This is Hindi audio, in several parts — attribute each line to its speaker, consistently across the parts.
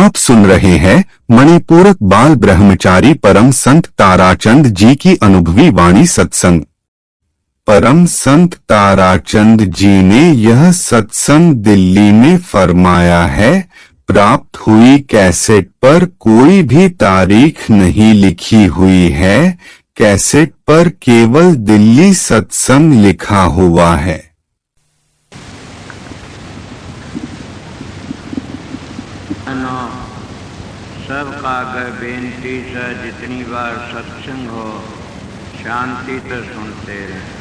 Speaker 1: आप सुन रहे हैं मणिपूरक बाल ब्रह्मचारी परम संत ताराचंद जी की अनुभवी वाणी सत्संग। परम संत ताराचंद जी ने यह सत्संग दिल्ली में फरमाया है। प्राप्त हुई कैसेट पर कोई भी तारीख नहीं लिखी हुई है। कैसेट पर केवल दिल्ली सत्संग लिखा हुआ है।
Speaker 2: सबका आगे बेनती से जितनी बार सत्संग हो शांति तो सुनते रहे।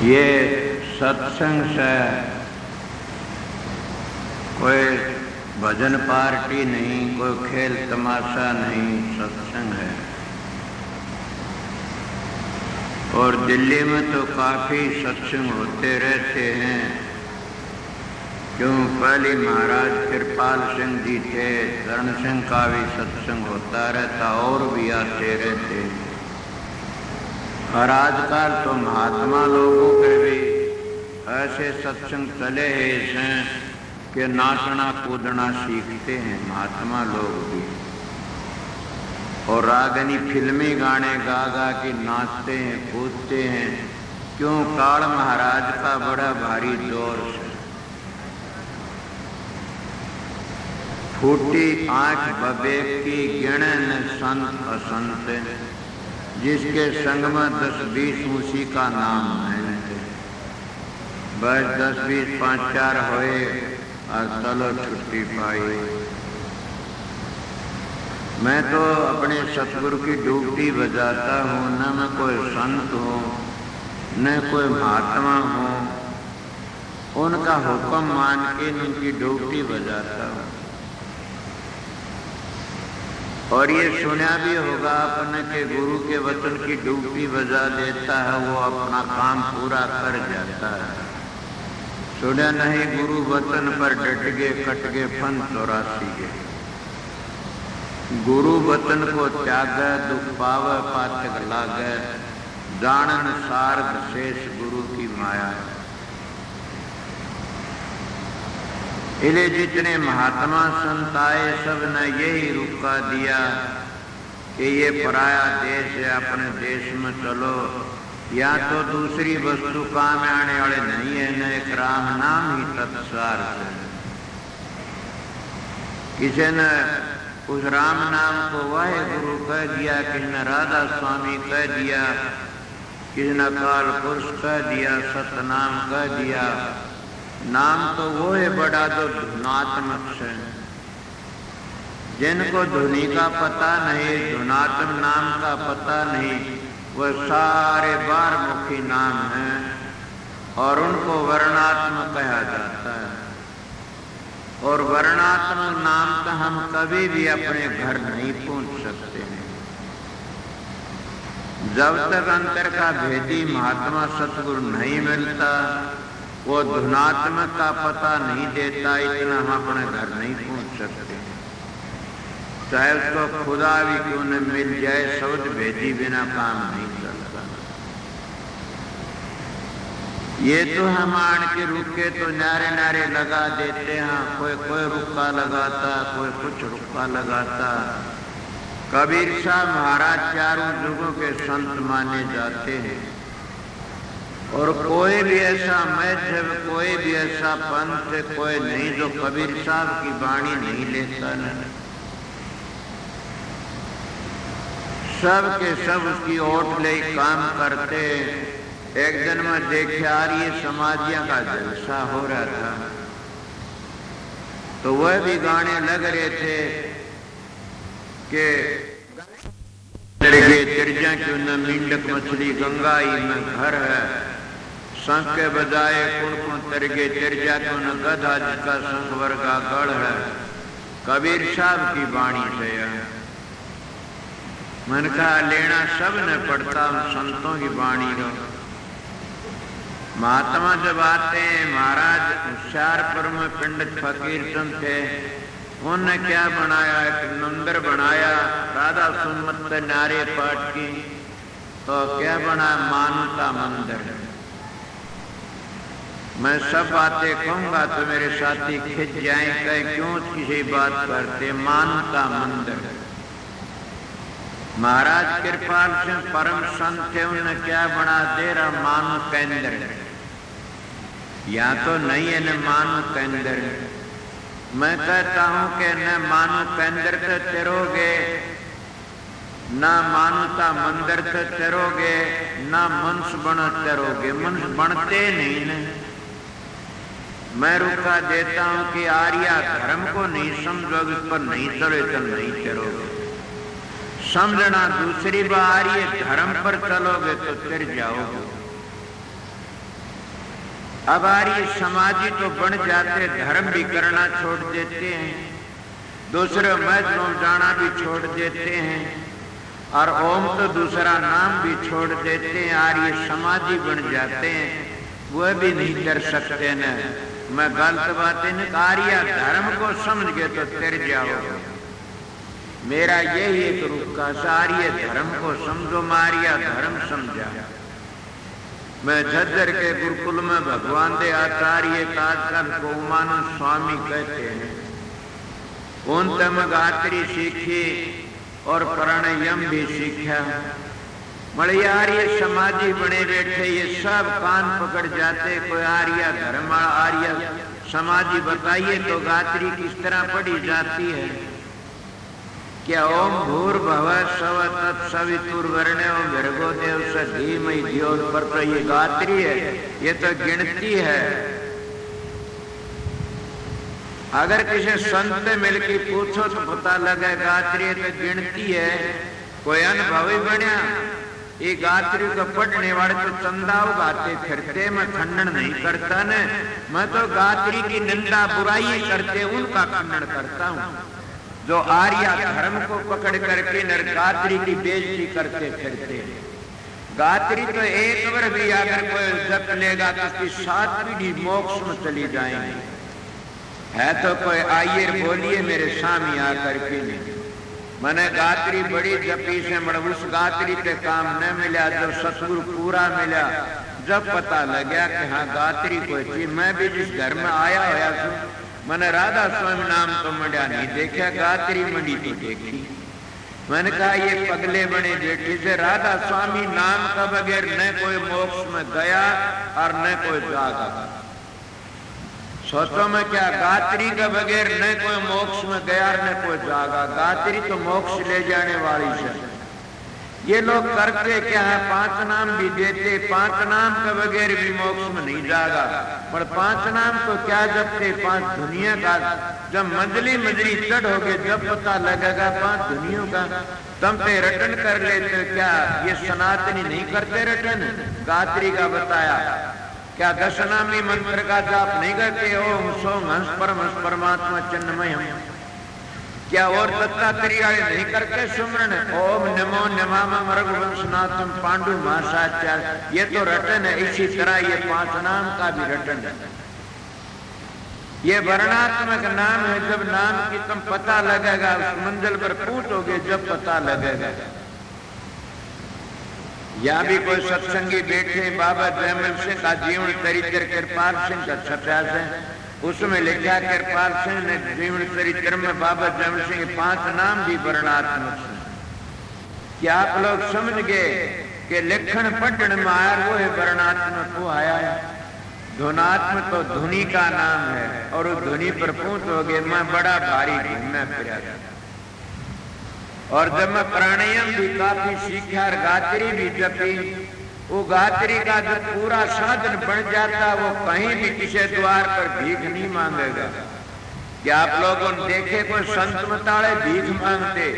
Speaker 2: ये सत्संग से कोई भजन पार्टी नहीं, कोई खेल तमाशा नहीं, सत्संग है। और दिल्ली में तो काफी सत्संग होते रहते हैं। क्यों, पहले महाराज कृपाल सिंह जी थे, करण सिंह का भी सत्संग होता रहता और भी आते रहते। और आजकल तो महात्मा लोगों के भी ऐसे सत्संग चले हैं कि नाचना कूदना सीखते हैं महात्मा लोग भी। और रागनी फिल्मी गाने गा गा के नाचते हैं कूदते हैं। क्यों, काल महाराज का बड़ा भारी दौर है। फूटी आंख बबेक की गिणन संत असंत, जिसके संग में 10-20 उसी का नाम है। बस 10-20 5-4 होए और चलो छुट्टी पाई। मैं तो अपने सतगुरु की डूबती बजाता हूँ। न मैं कोई संत हूँ न कोई महात्मा हूँ। उनका हुक्म मान के उनकी डूबती बजाता हूँ। और ये सुना भी होगा अपने के गुरु के वचन की डूबती बजा देता है, वो अपना काम पूरा कर जाता है। सुना नहीं, गुरु वचन पर डट गए कट गए फन 84 के। गुरु वचन को त्याग दुख पाव पातक लागे, जानन सार्थ शेष गुरु की माया। इले जितने महात्मा संत आए सब ने यही रुका दिया कि ये पराया देश है, अपने देश में चलो। या तो दूसरी वस्तु काम आने वाले नहीं है, न एक राम नाम ही तत्सार है। किसी ने उस राम नाम को वाहे गुरु कह दिया, किसी ने राधा स्वामी कह दिया, किसी ने काल पुरुष कह दिया, सतनाम कह दिया। नाम तो वो है बड़ा जो धुनात्मक है। जिनको धुनी का पता नहीं, धुनात्मक नाम का पता नहीं, वह सारे बारमुखी नाम हैं और उनको वर्णात्मक कहा जाता है। और वर्णात्मक नाम का हम कभी भी अपने घर नहीं पहुंच सकते हैं जब तक अंतर का भेदी महात्मा सतगुरु नहीं मिलता, वो धुनात्मक का पता नहीं देता, इतना हम अपने घर नहीं पहुंच सकते। चाहे उसको खुदा भी क्यों न मिल जाए, शब्द भेदी बिना काम नहीं चलता। ये तो हम आन के रुके तो नारे नारे लगा देते हैं। कोई रुक्का लगाता, कोई कुछ रुक्का लगाता। कबीर शाह महाराज चारों युगों के संत माने जाते हैं। और कोई भी ऐसा मजहब, कोई भी ऐसा पंथ कोई नहीं जो कबीर साहब की वाणी नहीं लेता न। सब के सब उसकी ओट ले काम करते। एक दिन में देखे आ रही समाजिया का जलसा हो रहा था, तो वह भी गाने लग रहे थे कि तिरजा क्यों न मींडक मछली गंगाई में घर है। शंख के बजाय कुण कुण तरगे तिरजा क्यों न गधा जिसका शंख वर्गा गढ़ है। कबीर साहब की वाणी से मन का लेना सब न पड़ता, संतों की वाणी रो। महात्मा जब आते हैं, महाराज होशियारपुर में पंडित फकीर चंद थे, उन्होंने क्या बनाया, एक मंदिर बनाया राधा सुन्नत नारे पाठ की। तो क्या बना, मानता मंदिर। मैं सब बातें कहूंगा तो मेरे साथी खिंच जाए, कहे क्यों किसी बात करते, मानता मंदिर। महाराज कृपाल सिंह परम संत थे, उन्होंने क्या बना दे रहा, मानो केंद्र। या तो नहीं है न मानो केंद्र। मैं कहता हूं कि न मानो केंद्र तो तेरोगे, ना मानता मंदिर तो तेरोगे, ना मनुष्य बनो तेरोगे। मनुष्य बनते नहीं न। मैं रुका देता हूं कि आर्या धर्म को नहीं समझोगे, इस पर नहीं चले तो नहीं तेरोगे। समझना दूसरी बार, आर्य धर्म पर चलोगे तो तिर जाओगे। अब आर्य समाजी तो बन जाते, धर्म भी करना छोड़ देते हैं, दूसरे महलों जाना भी छोड़ देते हैं, और ओम तो दूसरा नाम भी छोड़ देते हैं, आर्य समाजी बन जाते हैं, वह भी नहीं कर सकते न। मैं गलत बातें नहीं, आर्य धर्म को समझ गए तो तिर जाओगे। मेरा यही एक रुका, आर्य धर्म को समझो, मारिया धर्म समझा। मैं झज्जर के गुरुकुल में भगवान दे आचार्य काजल को उमानंद स्वामी कहते हैं। उन तम गात्री सीखी और प्राणायाम भी सीखा। बड़े आर्य समाजी बने बैठे, ये सब कान पकड़ जाते, कोई आर्य धर्म आर्य समाजी बताइए तो गात्री किस तरह पढ़ी जाती है। क्या ओम भूर्भुवः स्वः तत्सवितुर्वरेण्यं भर्गो देवस्य धीमहि धियो यो पर, तो ये गात्री है, ये तो गिनती है। अगर किसी संत से मिलकर पूछो तो पता लगे गात्री है तो गिनती है। कोई अनुभवी बना, ये गात्री को पढ़ने वाले तो चंदा उगाते फिरते, मैं खंडन नहीं करता न। मैं तो गात्री की निंदा बुराई करते उनका खंडन करता हूँ, जो आर्य धर्म को पकड़ करके नरगात्री की बेइज्जती करते फिरते। गात्री तो एक बार भी अगर कोई जप लेगा तो उसकी 7 पीढ़ी मोक्ष में चली जाएंगी। है तो कोई आइए बोलिए मेरे सामने आकर के नहीं। मैंने गात्री बड़ी जपी से, मगर उस गात्री के काम न मिला। जब सतगुरु पूरा मिला, जब पता लगा कि हाँ गात्री कोई चीज। मैं भी जिस घर में आया होया हूँ, मैंने राधा स्वामी नाम तो मंडा नहीं देखा, गात्री मंडी तो देखी। मैंने कहा ये पगले बने बैठे से, राधा स्वामी नाम का बगैर न कोई मोक्ष में गया और न कोई जागा। सोचो में क्या, गात्री का बगैर न कोई मोक्ष में गया और न कोई जागा। गात्री तो मोक्ष ले जाने वाली है। ये लोग करते क्या है, 5 नाम भी देते, 5 नाम के बगैर भी मोक्ष में नहीं जागा। पर 5 नाम तो क्या जपते, 5 दुनिया का। जब मंजली चढ़ोगे जब पता लगेगा 5 दुनिया का, तब पे रटन कर लेते। क्या ये सनातनी नहीं करते रटन? गात्री का बताया। क्या 10 नामी मंत्र का जाप नहीं करते? ओम सोम हंस परमात्मा चिन्मय हम। क्या और दत्तात्रेय नहीं करते सुमरन? ओम नमो नमामि रघुवंशनाथम पांडु महासाचार्य। ये तो रटन है। इसी तरह ये 5 नाम का भी रटन है। ये वर्णात्मक नाम है। जब नाम की तुम पता लगेगा, उस मंजिल पर पूछोगे जब पता लगेगा। या भी कोई सत्संगी बैठे, बाबा जयमल सिंह का जीवन चरित्र कृपाल सिंह का छपा है, उसमें लिखा कृपाल सिंह ने जीवन चरित्र में बाबा जयमल सिंह के 5 नाम भी वर्णात्मक है। क्या आप लोग समझ गए कि लिखण पढ़ने में आया वो है वर्णात्मक, वो आया है। धुनात्मक तो धुनी का नाम है, और उस धुनी पर पूछोगे मैं बड़ा भारी घूमना फिरा। और जब मैं प्राणायाम भी काफी सीखा और गात्री भी जपी, वो गात्री का जो पूरा साधन बन जाता, वो कहीं भी किसी द्वार पर भीख नहीं मांगेगा। क्या आप लोगों ने देखे कोई संत मताड़े भीख मांगते?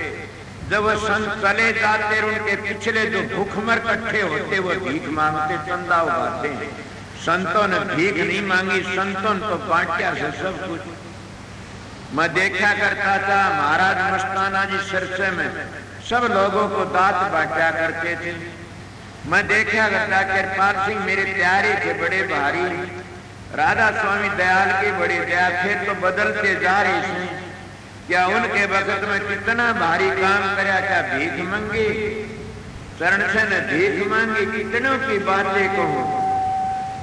Speaker 2: जब वो संत चले जाते, उनके पिछले जो भूखमर इकट्ठे होते वो भीख मांगते, चंदा उगाते। संतों ने भीख नहीं मांगी, संतों ने तो बांटा से सब कुछ। मैं देखा करता था महाराज मस्ताना जी सिरसे में सब लोगों को दात बांटा करते थे। मैं देखा करता कृपाल सिंह मेरे प्यारे थे, बड़े भारी। राधा स्वामी दयाल के बड़े दया थे, तो बदलते जा रहे थे। क्या उनके वक्त में कितना भारी काम कराया? क्या भीख मांगी? चरण से न भीख मांगी। कितनों की बातें कहूं।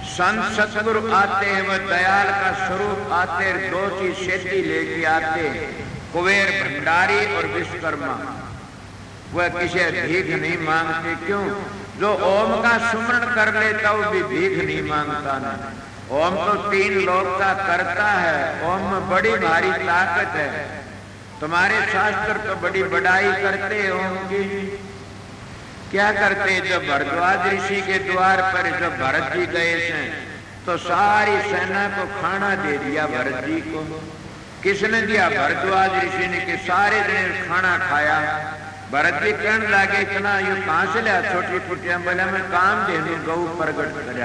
Speaker 2: संत सतगुरु आते हैं, वह दयाल का स्वरूप आते, दो चीज शेती लेके आते, कुबेर भंडारी और विश्वकर्मा। वह किसी भीख नहीं मांगते। क्यों? जो ओम का सुमरण कर लेता वो भी भीख नहीं मांगता ना। ओम तो 3 लोक का करता है, ओम में बड़ी भारी ताकत है। तुम्हारे शास्त्र तो बड़ी बड़ाई करते हैं ओम की। क्या करते? जब भरद्वाज ऋषि के द्वार पर जब भरत जी गए थे तो सारी सेना को खाना दे दिया भरत जी को। किसने दिया? भरद्वाज ऋषि ने। कि सारे दिन खाना खाया। भरत जी कहने लगे इतना ये कहां से लिया छोटी कुटियां? बोला मैं काम देनु गौ प्रगट कर।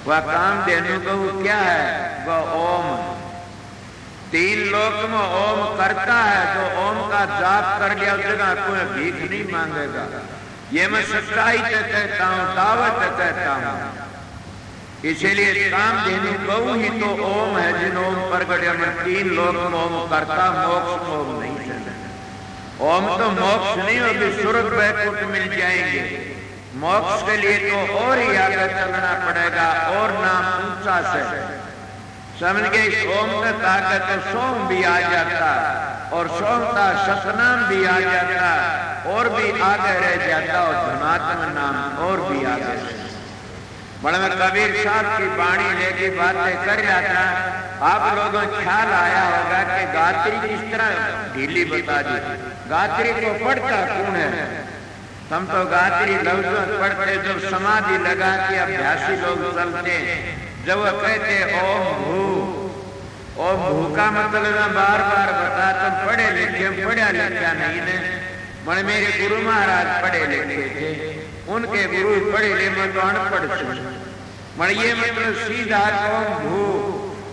Speaker 2: वह काम देनु गौ क्या है? वह ओम। 3 लोक में ओम करता है। जो ओम का जाप कर लिया उस जगह कोई भीख नहीं मांगेगा। ये मैं सच्चाई से कहता हूं, दावत से कहता हूं। इसीलिए काम देने गौ ही तो ओम है। जिन ओम प्रगट में 3 लोक में ओम करता, मोक्ष ओम नहीं चले। ओम तो मोक्ष नहीं होगी, स्वर्ग वैकुंठ मिल जाएंगे। मोक्ष के लिए तो और ही आगे चलना पड़ेगा और नाम ऊंचा से समझ गए। सोम का ताकत है, सोम भी आ जाता और सोम का सतनाम भी आ जाता और भी आगे रह जाता और धनात्म नाम और भी आगे। बड़ा में कबीर साहब की वाणी लेके बातें कर रहा था। आप लोगों को ख्याल आया होगा कि गात्री किस तरह ढीली बता दी। गात्री को पढ़ता कौन है? हम तो गात्री लफ्ज पढ़ते जब समाधि लगा के अभ्यासी लोग चलते, जब वो कहते ओम भू। ओम भू का मतलब मैं बार बार बताता, पढ़े लिखे पढ़ा लिखा नहीं ने। मन मेरे गुरु महाराज पढ़े लिखे थे, उनके गुरु पढ़े ले, मैं तो अनपढ़ मन। ये मतलब सीधा ओम भू।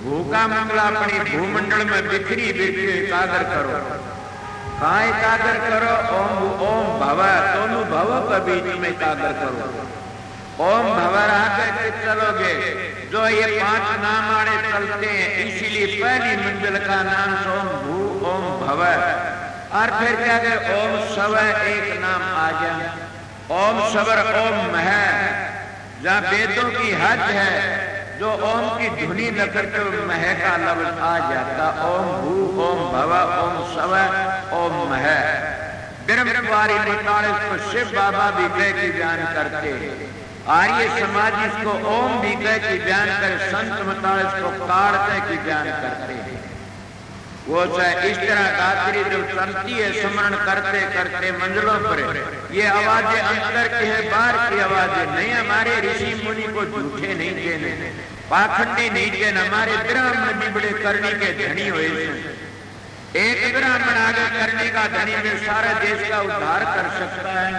Speaker 2: भू का मतलब अपनी भूमंडल में बिखरी बिखरी एकाग्र करो। कहा एकाग्र करो? ओम भव, दोनों भव के बीच में एकाग्र करो। ओम भव आगे चलोगे। जो ये 5 नाम आड़े चलते हैं, इसीलिए पहली मंजिल का नाम ओम भू ओम भव। और फिर क्या कहे? ओम सव एक नाम आ जाए। ओम सवर ओम है, जहाँ वेदों की हद है। जो ओम की धुनी न करके मह का लफ्ज आ जाता। ओम भू ओम भव ओम सव ओम मह। ब्रह्मवारी 49 को शिव बाबा भी कह के बयान करते। आर्य समाज इसको ओम भी कह के बयान करे। संत 49 को काल कह के बयान करते। वो चाहे इस तरह गात्री जब चलती है, स्मरण करते करते मंजिलों पर, ये आवाजें अंतर की है, बाहर की आवाजें नहीं। हमारे ऋषि मुनि को झूठे नहीं देने, पाखंडी नहीं देने। हमारे ब्राह्मण भी बड़े करने के धनी हुए। एक ब्राह्मण आगे करने का धनी में सारा देश का उद्धार कर सकता है।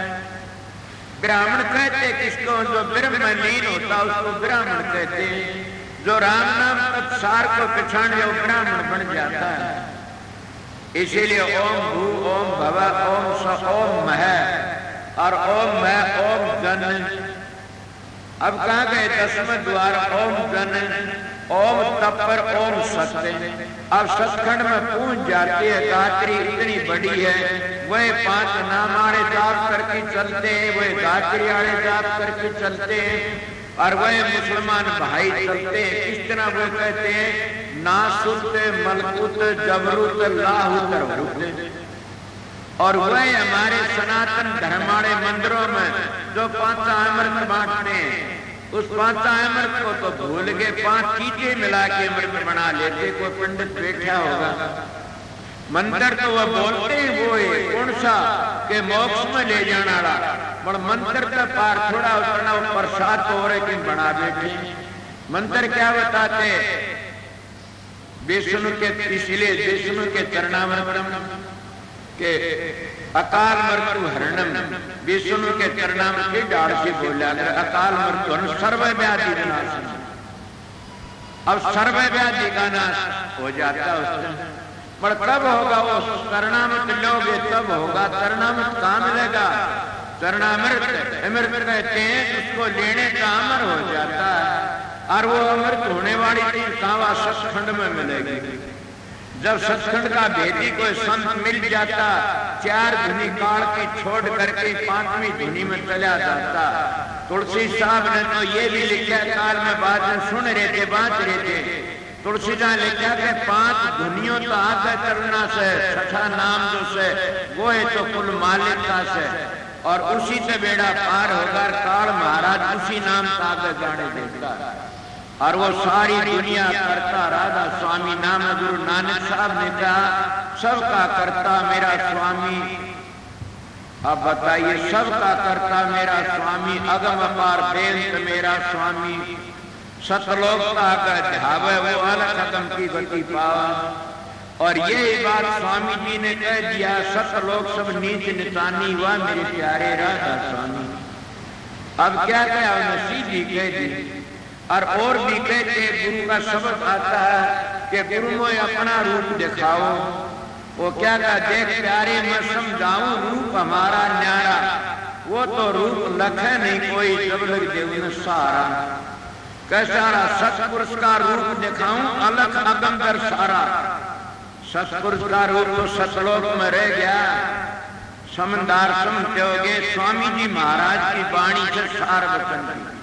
Speaker 2: ब्राह्मण कहते किसको? जो ब्रह्म लीन होता उसको ब्राह्मण कहते हैं। जो राम नाम तत्सार को पहचाने वो ब्राह्मण बन जाता है। इसीलिए ओम भू ओम भव ओम स ओम मह और ओम मह ओम जन। अब कहा गए 10वें द्वार ओम जन, ओम तपर ओम सत्य। अब सतखंड में पहुंच जाती है। गात्री इतनी बड़ी है, वह 5 नाम आड़े जाप करके चलते हैं, वह गात्री आड़े जाप करके चलते हैं। और वह मुसलमान भाई चलते हैं। किस तरह वो कहते हैं? नासुत मलकुत जबरूत लाहुत। और वह हमारे सनातन धर्माड़े मंदिरों में जो 5 अमृत बांटते हैं, उस 5 अमृत को तो भूल के 5 चीजें मिला के अमृत बना लेते। कोई पंडित बैठा होगा, मंत्र तो वह बोलते हैं वो है कौन सा के मोक्ष में ले जाना वाला, पर मंत्र का पार थोड़ा उतना प्रसाद तो हो रहे कि बना बैठे। मंत्र क्या बताते? विष्णु के, इसलिए विष्णु के चरणामृतम के अकाल मृत्यु हरणम। विष्णु के चरणामृत के डाढ़ से बोला अकाल मृत्यु सर्व व्याधि विनाश। अब सर्व व्याधि का नाश हो जाता है उस दिन। पर कब होगा? वो चरणामृत लोगे तब होगा। चरणामृत कहाँ मिलेगा? चरणामृत अमृत कहते हैं, उसको लेने का अमर हो जाता है। और वो अमृत होने वाली चीज कहाँ? सचखंड में मिलेगी। जब सचखंड का भेदी कोई संत मिल जाता, 4 धुनी काल की छोड़ करके 5वीं धुनी में चला जाता, तुलसी साहब ने तो ये भी लिखा, काल में बात सुन रहे थे, बांच रहे थे, तुलसी ने लिखा कि 5 धुनियों तो आगे करना से, छठा नाम जो से वो है तो कुल मालिका से, और उसी से बेड़ा पार होकर काल महाराज उसी नाम का आगे गाने देता, और वो सारी दुनिया करता राधा स्वामी नाम। गुरु नानक साहब ने कहा सबका करता मेरा स्वामी, अब बताइए सबका करता मेरा स्वामी, अगम अपार बेंत मेरा स्वामी, सतलोक का ध्यावे वो अलग खत्म की गति पावा। और यही बात स्वामी जी ने कह दिया, सतलोक सब नीच निशानी हुआ मेरे प्यारे राधा स्वामी। अब क्या कहा उन्हें, सीधी कह दी। और भी कहते गुरु का शब्द आता है कि गुरु में अपना रूप दिखाओ, वो क्या कहा, देख प्यारे मैं समझाऊं रूप हमारा न्यारा, वो तो रूप लखे नहीं कोई, जब लग देव ने सारा, कैसा सतपुरुष का रूप दिखाऊं अलग अगंदर सारा। सतपुरुष का रूप तो सतलोक में रह गया, समझदार समझते होगे स्वामी जी महाराज की वाणी से सार वचन की।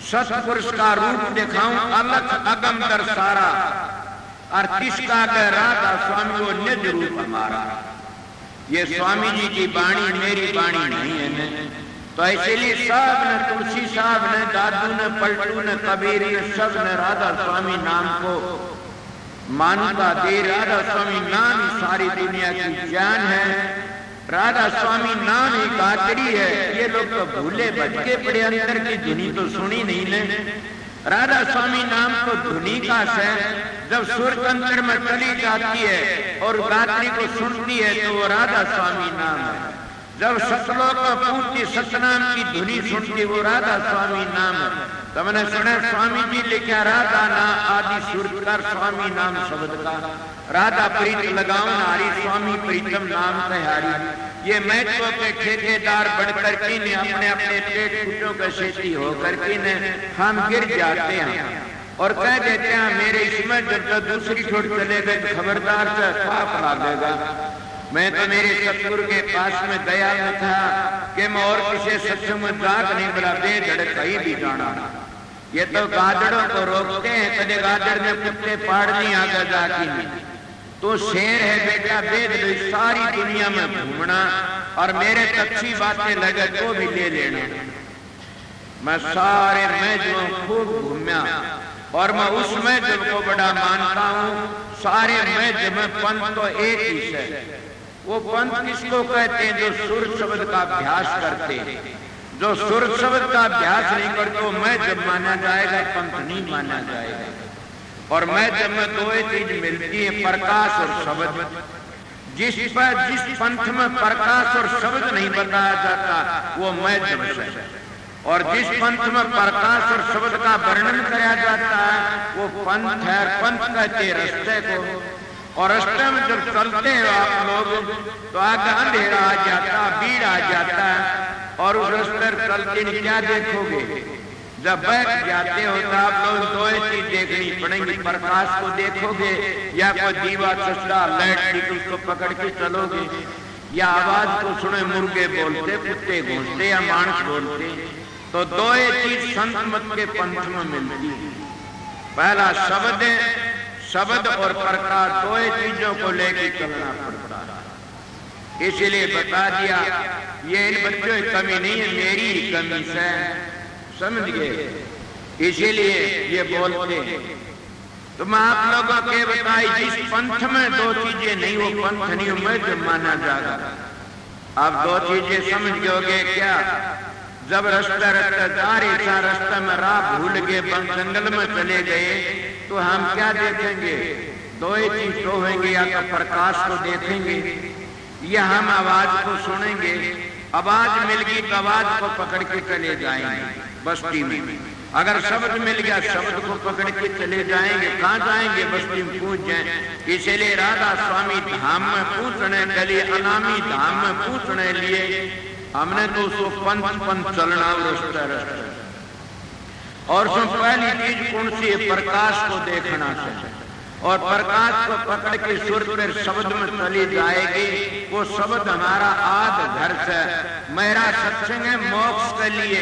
Speaker 2: सतपुरुष का रूप दिखाऊं अलग अगंदर सारा, और किसका कह राधा स्वामी वो निज रूप हमारा। ये स्वामी जी की वाणी मेरी वाणी नहीं है। तो इसीलिए सब ने, तुलसी साहब ने, दादू ने, पलटू ने, कबीर ने, सब ने राधा स्वामी नाम को मान्यता दे। राधा स्वामी नाम ही सारी दुनिया की जान है, राधा स्वामी नाम ही गात्री है। ये लोग तो भूले भटके पड़े, अंदर की धुनी तो सुनी नहीं ने। राधा स्वामी नाम तो धुनी का है, जब सुर तंत्र में चली जाती है और गात्री को सुनती है तो वो राधा स्वामी नाम है। जब सतलोक में पूछती सतनाम की धुनी सुनती वो राधा स्वामी नाम है। तो मैंने सुना स्वामी जी लिखा राधा ना आदि सुर कर स्वामी नाम शब्द का, राधा प्रीत लगाओ नारी स्वामी प्रीतम नाम कहारी। ये महत्व के ठेकेदार बढ़कर की ने अपने अपने पेट फूटों के सेती होकर की ने हम गिर जाते हैं और कह देते हैं मेरे इसमें जब दूसरी छोड़ चले गए तो खबरदार से पाप लागेगा। मैं तो मेरे सतगुरु के पास में गया में था कि मैं और किसी सत्संग में जाग नहीं बड़ा बेधड़ कहीं भी जाना। ये तो गाजड़ों को रोकते हैं, कदे गाजड़ ने कुत्ते पाड़ दी आगे जाके नहीं तो शेर है बेटा बेधड़ सारी दुनिया में घूमना और मेरे अच्छी बातें लगे तो भी ले लेना। मैं सारे मैजों खूब घूमया और मैं उस मैजब को बड़ा मानता हूँ। सारे मैजब में पंथ तो एक ही है। वो पंथ किसको कहते हैं? जो सुर शब्द का अभ्यास करते हैं। जो सुर शब्द का अभ्यास नहीं करते वो मैजब माना जाएगा, पंथ नहीं माना जाएगा। और मैजब में दो चीज मिलती है, प्रकाश और शब्द। जिस पंथ में प्रकाश और शब्द नहीं बताया जाता वो मैजब है, और जिस पंथ में प्रकाश और शब्द का वर्णन किया जाता है वो पंथ है। पंथ कहते हैं रास्ते को, और रास्ते में जब चलते हैं आप लोग तो आगे अंधेरा आ जाता, भीड़ आ जाता है और उस रास्ते चलते क्या देखोगे? जब बैठ जाते हो तो आप लोग दो चीज देखनी पड़ेंगी, प्रकाश को देखोगे या कोई दीवा चश्मा लाइट उसको पकड़ के चलोगे, या आवाज को सुने मुर्गे बोलते, कुत्ते घूमते या मानस बोलते। तो दो चीज संत मत के पंथ में मिलती है। पहला शब्द है, शब्द और प्रकाश दो चीजों को लेकर चलना पड़ता है। इसलिए बता दिया ये इन बच्चों की कमी नहीं है, मेरी ही कमी से, समझ गए? इसीलिए ये बोलते हैं। तो मैं आप लोगों के बताई जिस पंथ में दो चीजें नहीं वो पंथ नहीं मैं माना जाएगा। आप दो चीजें समझ गए क्या? जब रास्ता जा रहे था, रास्ता में राह भूल गए, जंगल में चले गए तो हम क्या देखेंगे? दो ही चीज तो होंगे, या तो प्रकाश को देखेंगे या हम आवाज को सुनेंगे। आवाज मिल गई तो आवाज को पकड़ के चले जाएंगे बस्ती में। अगर शब्द मिल गया शब्द को पकड़ के चले जाएंगे। कहाँ जाएंगे? बस्ती में पूछ जाए। इसलिए राधा स्वामी धाम में पूछने के लिए, अनामी धाम में पूछने लिए हमने तो उसको पंथ चलना रास्ता रास्ता। और उसमें पहली चीज कौन सी है? प्रकाश को देखना चाहिए। और प्रकाश को पकड़ के सुर पर शब्द में चली जाएगी। वो शब्द हमारा आद घर से, मेरा सत्संग है मोक्ष के लिए,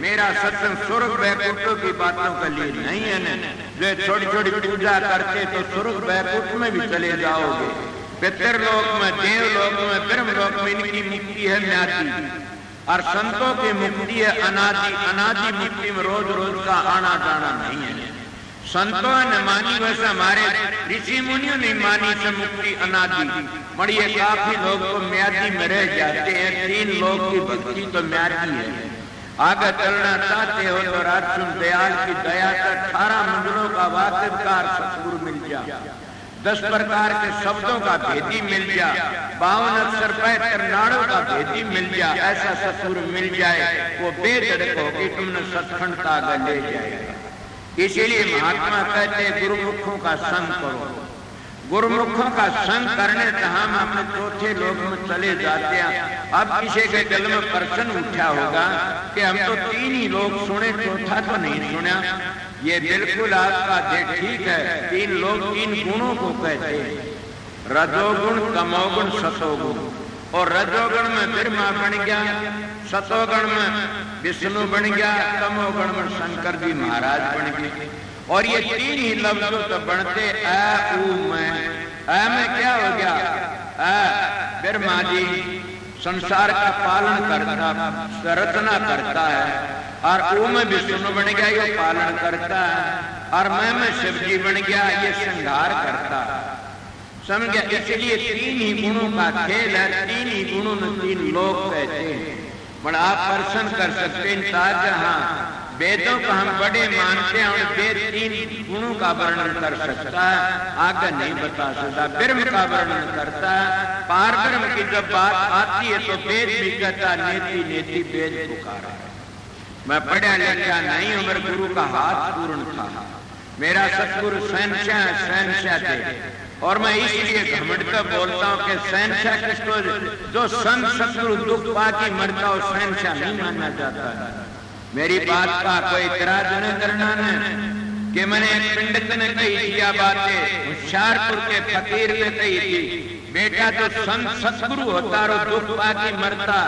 Speaker 2: मेरा सत्संग स्वर्ग वैकुंठ की बातों के लिए नहीं है न। जो छोटी छोटी पूजा करते तो स्वर्ग वैकुंठ में भी चले जाओगे, पितृलोक में, देवलोक में, ब्रह्मलोक में इनकी मुक्ति है न्याती, और संतों की मुक्ति है अनादि। अनादि मुक्ति में रोज रोज का आना जाना नहीं है। संतों ने मानी वैसे हमारे ऋषि मुनियों ने मानी से मुक्ति अनादि। मड़िए काफी लोग तो म्यादी में रह जाते हैं, 3 लोग की भक्ति तो म्यादी है। आगे चलना चाहते हो तो राजसुन दयाल की दया से 18 मंडलों का वाकिफकार सतगुरु मिल जा, 10 प्रकार के शब्दों का भेदी मिल जा, 52 अक्षर 75 नाड़ों का भेदी मिल जा, ऐसा सतगुरु मिल जाए वो बेधड़क होगी तुमने सचखंड आगे ले जाएगा। इसीलिए महात्मा कहते हैं गुरुमुखों का संग करो। गुरुमुखों का संग करने से हम अपने चौथे लोक में चले जाते हैं। अब किसी के दिल में प्रश्न उठा होगा कि हम तो 3 ही लोग सुने, चौथा तो नहीं सुना। ये बिल्कुल आपका ठीक है। 3 लोग 3 गुणों को कहते हैं, रजोगुण, तमोगुण, सतोगुण। और रजोगुण में ब्रह्मा बन गया, सतोगुण में विष्णु बन गया, तमोगुण में शंकर जी महाराज बन गए। और ये 3 ही लफ्ज तो बनते अ उ में क्या हो गया? अ ब्रह्मा जी संसार का पालन करता, रचना करता है, और ऊ में विष्णु बन गया, ये पालन करता है, और मैं में शिव जी बन गया, ये श्रृंगार करता है। समझ गया? इसलिए 3 ही गुणों का खेल है। 3 ही गुणों में 3 लोग कहते हैं। बड़ा आप प्रश्न कर सकते हैं जहाँ वेदों को हम बड़े मानते हैं, और वेद 3 गुणों का वर्णन कर सकता है, आगे नहीं बता सकता। ब्रह्म का वर्णन करता है, पार ब्रह्म की जब बात आती है तो वेद भी कहता नेति नेति वेद पुकारा। मैं पढ़ा लिखा नहीं हूं, मेरे गुरु का हाथ पूर्ण था। मेरा सतगुरु शहंशाह थे, और मैं इसलिए घमंड कर बोलता हूँ कि शहंशाह किसको, जो संत सतगुरु दुख पाके मरता हो शहंशाह नहीं मानना चाहता है। मेरी बात का कोई इतराज न करना न कि मैंने एक पंडित ने कही दिया बातें, होशियारपुर के फकीर ने कही थी, बेटा जो संत सतगुरु होता और दुख पाके मरता,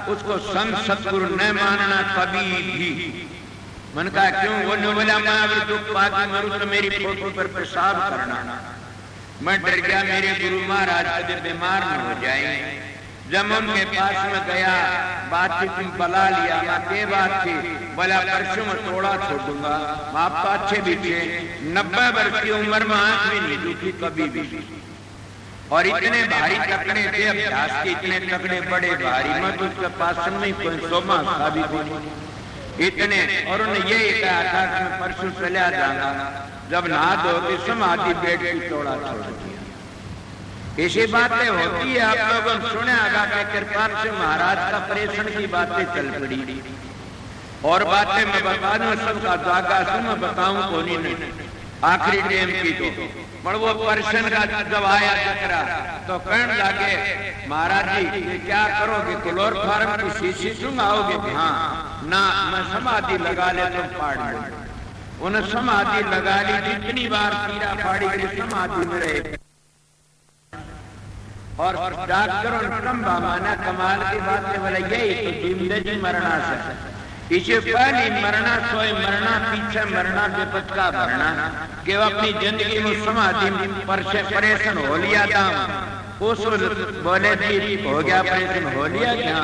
Speaker 2: उसको संत सतगुरु न मानना कभी भी। मन कहा क्यों? वो बोला मैं अगर दुख पाके मरूं तो मेरी फोटो पर पेशाब करना। मैं डर गया मेरे गुरु महाराज कभी बीमार न हो जाएंगे। जब उनके पास में गया, बातचीत में बुला लिया, के बात थी? बोला परसों में थोड़ा छोड़ूंगा। आप तो अच्छे भी थे, 90 वर्ष की उम्र में आंख भी नहीं दुखी कभी भी, और इतने भारी तकड़े थे अभ्यास के, इतने तकड़े बड़े भारी। मैं तो उसके पास में कोई सोमा था भी इतने, और उन्हें यही कहा था कि मैं परसों चला जाऊंगा। जब नहा धोती समाधि बैठ की थोड़ा छोड़ दिया। ऐसी बातें होती है, आप लोगों ने सुने आगा के कृपा से महाराज का प्रेषण की बातें चल पड़ी। और बातें मैं बता दूं सबका दागा से मैं बताऊं कोनी नहीं, आखिरी टाइम की तो पर वो पर्सन का जब आया चक्रा तो कहने लगे महाराज जी ये क्या करोगे? क्लोरोफॉर्म की शीशी सुंगाओगे? हाँ ना, मैं समाधि लगा ले तो फाड़ लो। उन्हें समाधि लगा ली, जितनी बार कीड़ा फाड़ी गई समाधि में रहे। और डॉक्टरों ने माना कमाल की बात है, बोले यही तो जिंदगी मरना से, इसे पहले मरना, सोए मरना, पीछे मरना, विपद का भरना, कि अपनी जिंदगी में समाधि पर से परेशान हो लिया था। उस बोले हो गया परेशान हो लिया, क्या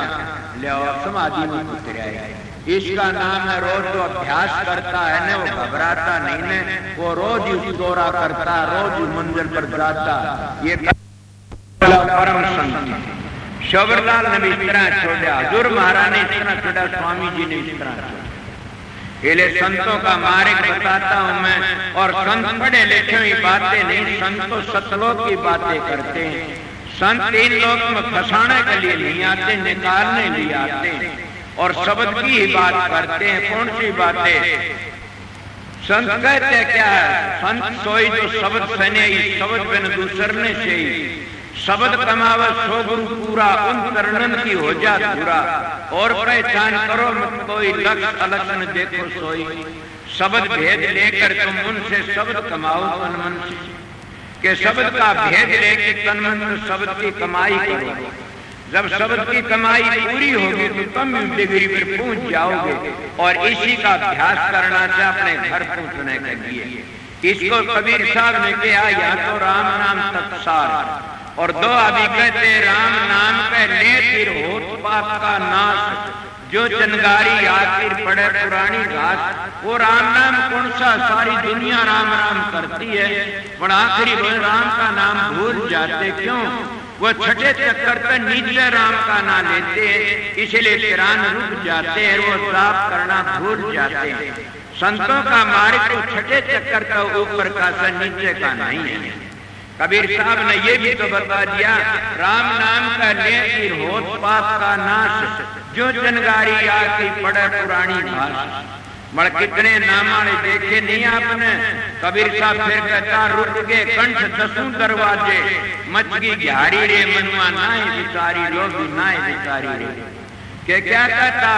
Speaker 2: ले और समाधि में उतराया। इसका नाम है रोज जो अभ्यास करता है न वो घबराता नहीं न, वो रोज उस दौरा करता, रोज मंजिल पर जाता। ये परम संत शबरलाल ने भी इस तरह छोड़ा, हजूर महाराज ने इस तरह छोड़ा, स्वामी जी ने इस तरह छोड़ा। इले संतों का मार्ग बताता हूं मैं, और संत पढ़े लिखे हुई बातें नहीं, संत तो सतलोक की बातें करते हैं। संत इन लोग में फंसाने के लिए नहीं आते, निकालने लिए आते हैं, और शब्द की ही बात करते हैं। कौन सी बातें? संत कहते क्या है? संत सोई जो शब्द सने, शब्द बिन दूसरने से शब्द कमावा सो गुरु पूरा, उन कर्णन की हो जा पूरा। और पहचान करो मत कोई, लक्ष्य अलग न देखो सोई। शब्द भेद लेकर तुम उनसे शब्द कमाओ मन मन से। कि शब्द का भेद लेके तन मन शब्द की कमाई करो। जब शब्द की कमाई पूरी होगी तो तुम डिग्री पर पहुंच जाओगे। और इसी का अभ्यास करना चाहिए अपने घर पहुंचने के लिए। इसको कबीर साहब ने कहा, या तो राम नाम तत्सार और दो अभी कहते राम नाम पे ले फिर होत पाप का नाश। जो चनगारी आखिर पड़े पुरानी घास, वो राम नाम कौन सा, सारी दुनिया राम राम करती है पर आखिरी वो राम का नाम भूल जाते। क्यों? वो छठे चक्कर पे नीचे राम का नाम लेते हैं, इसलिए किरान रुक जाते हैं, वो जाप करना भूल जाते हैं। संतों का मार्ग तो छठे चक्कर का ऊपर का नीचे का नहीं है। कबीर साहब ने ये भी तो बता दिया, राम नाम का ले फिर होत पाप का नाश। जो जनगारी आके पड़े पुरानी घास। मर कितने नामाने देखे नहीं आपने। कबीर साहब फिर कहता, रुक के कंठ दसों दरवाजे, मच की घारी रे मनवा नाए बिचारी लोग नाए बिचारी रे। के क्या कहता,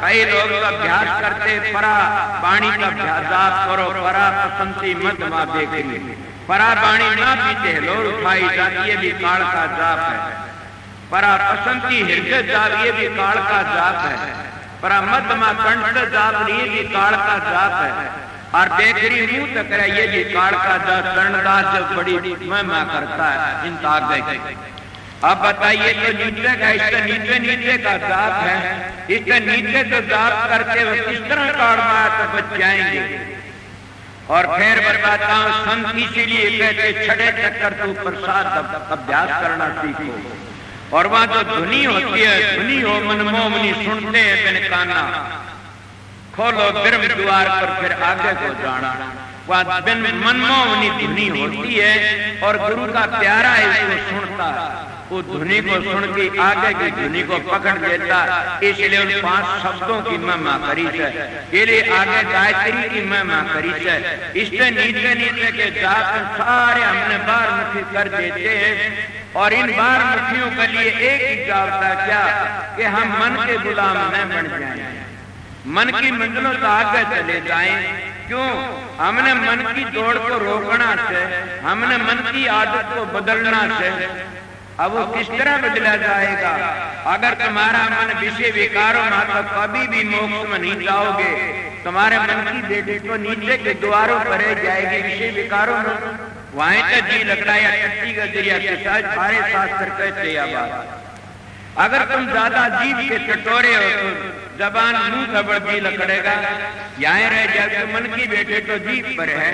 Speaker 2: कई लोग तो अभ्यास करते परा पानी का अभ्यास करो, परा पसंती मत मा बेकरी। परा पानी ना पीते लोग उठाई जाती, ये भी काल का जाप है। परा पसंती हृदय जाप, ये भी काल का जाप है। परा मध्यमा कंठ जाप, ये भी काल का जाप है। और बेकरी मुंह तक रहे, ये भी काल का जाप। कर्णदास जो बड़ी महिमा करता है इन तागे। अब बताइए तो नीचे का, इसके नीचे नीचे का जाप है। इसके नीचे तो जाप करते हुए किस तरह काढ़वा तो बच जाएंगे। और फिर बताता हूँ, संत इसीलिए कहते छठे चक्कर तो प्रसाद अभ्यास करना सीखो। और वहां जो धुनी होती है, धुनी हो मनमोहनी सुनते हैं बिन काना, खोलो ब्रह्म द्वार पर फिर आगे को जाना। वहां बिन मनमोहनी धुनी होती है और गुरु का प्यारा है उसको सुनता है। वो धुनी को सुन के आगे की धुनी को पकड़ लेता। इसलिए उन 5 शब्दों की महिमा करी है। ये लिए आगे गायत्री की महिमा करी है। इससे नीचे नीचे के जाप सारे हमने बार मुखी कर देते हैं। और इन बार मुखियों के लिए एक ही जावता क्या, कि हम मन के गुलाम न बन जाएं, मन की मंजिलों से आगे चले जाएं। क्यों? हमने मन की दौड़ को रोकना है, हमने मन की आदत को बदलना है। अब वो किस तरह बदला जाएगा? अगर तुम्हारा मन विषय विकारों में, तो कभी भी मोक्ष में नहीं जाओगे। तुम्हारे मन की बेटी तो नीचे के द्वारों पर जाएगी, विषय विकारों में। वहीं तक जी लग रहा है टट्टी का जरिया के साथ सारे शास्त्र कहते हैं। बात अगर तुम ज्यादा जीभ के चटोरे हो तो जबान मुंह खबर जी लकड़ेगा, यहाँ रह जाए। मन की बेटे तो जीभ पर है।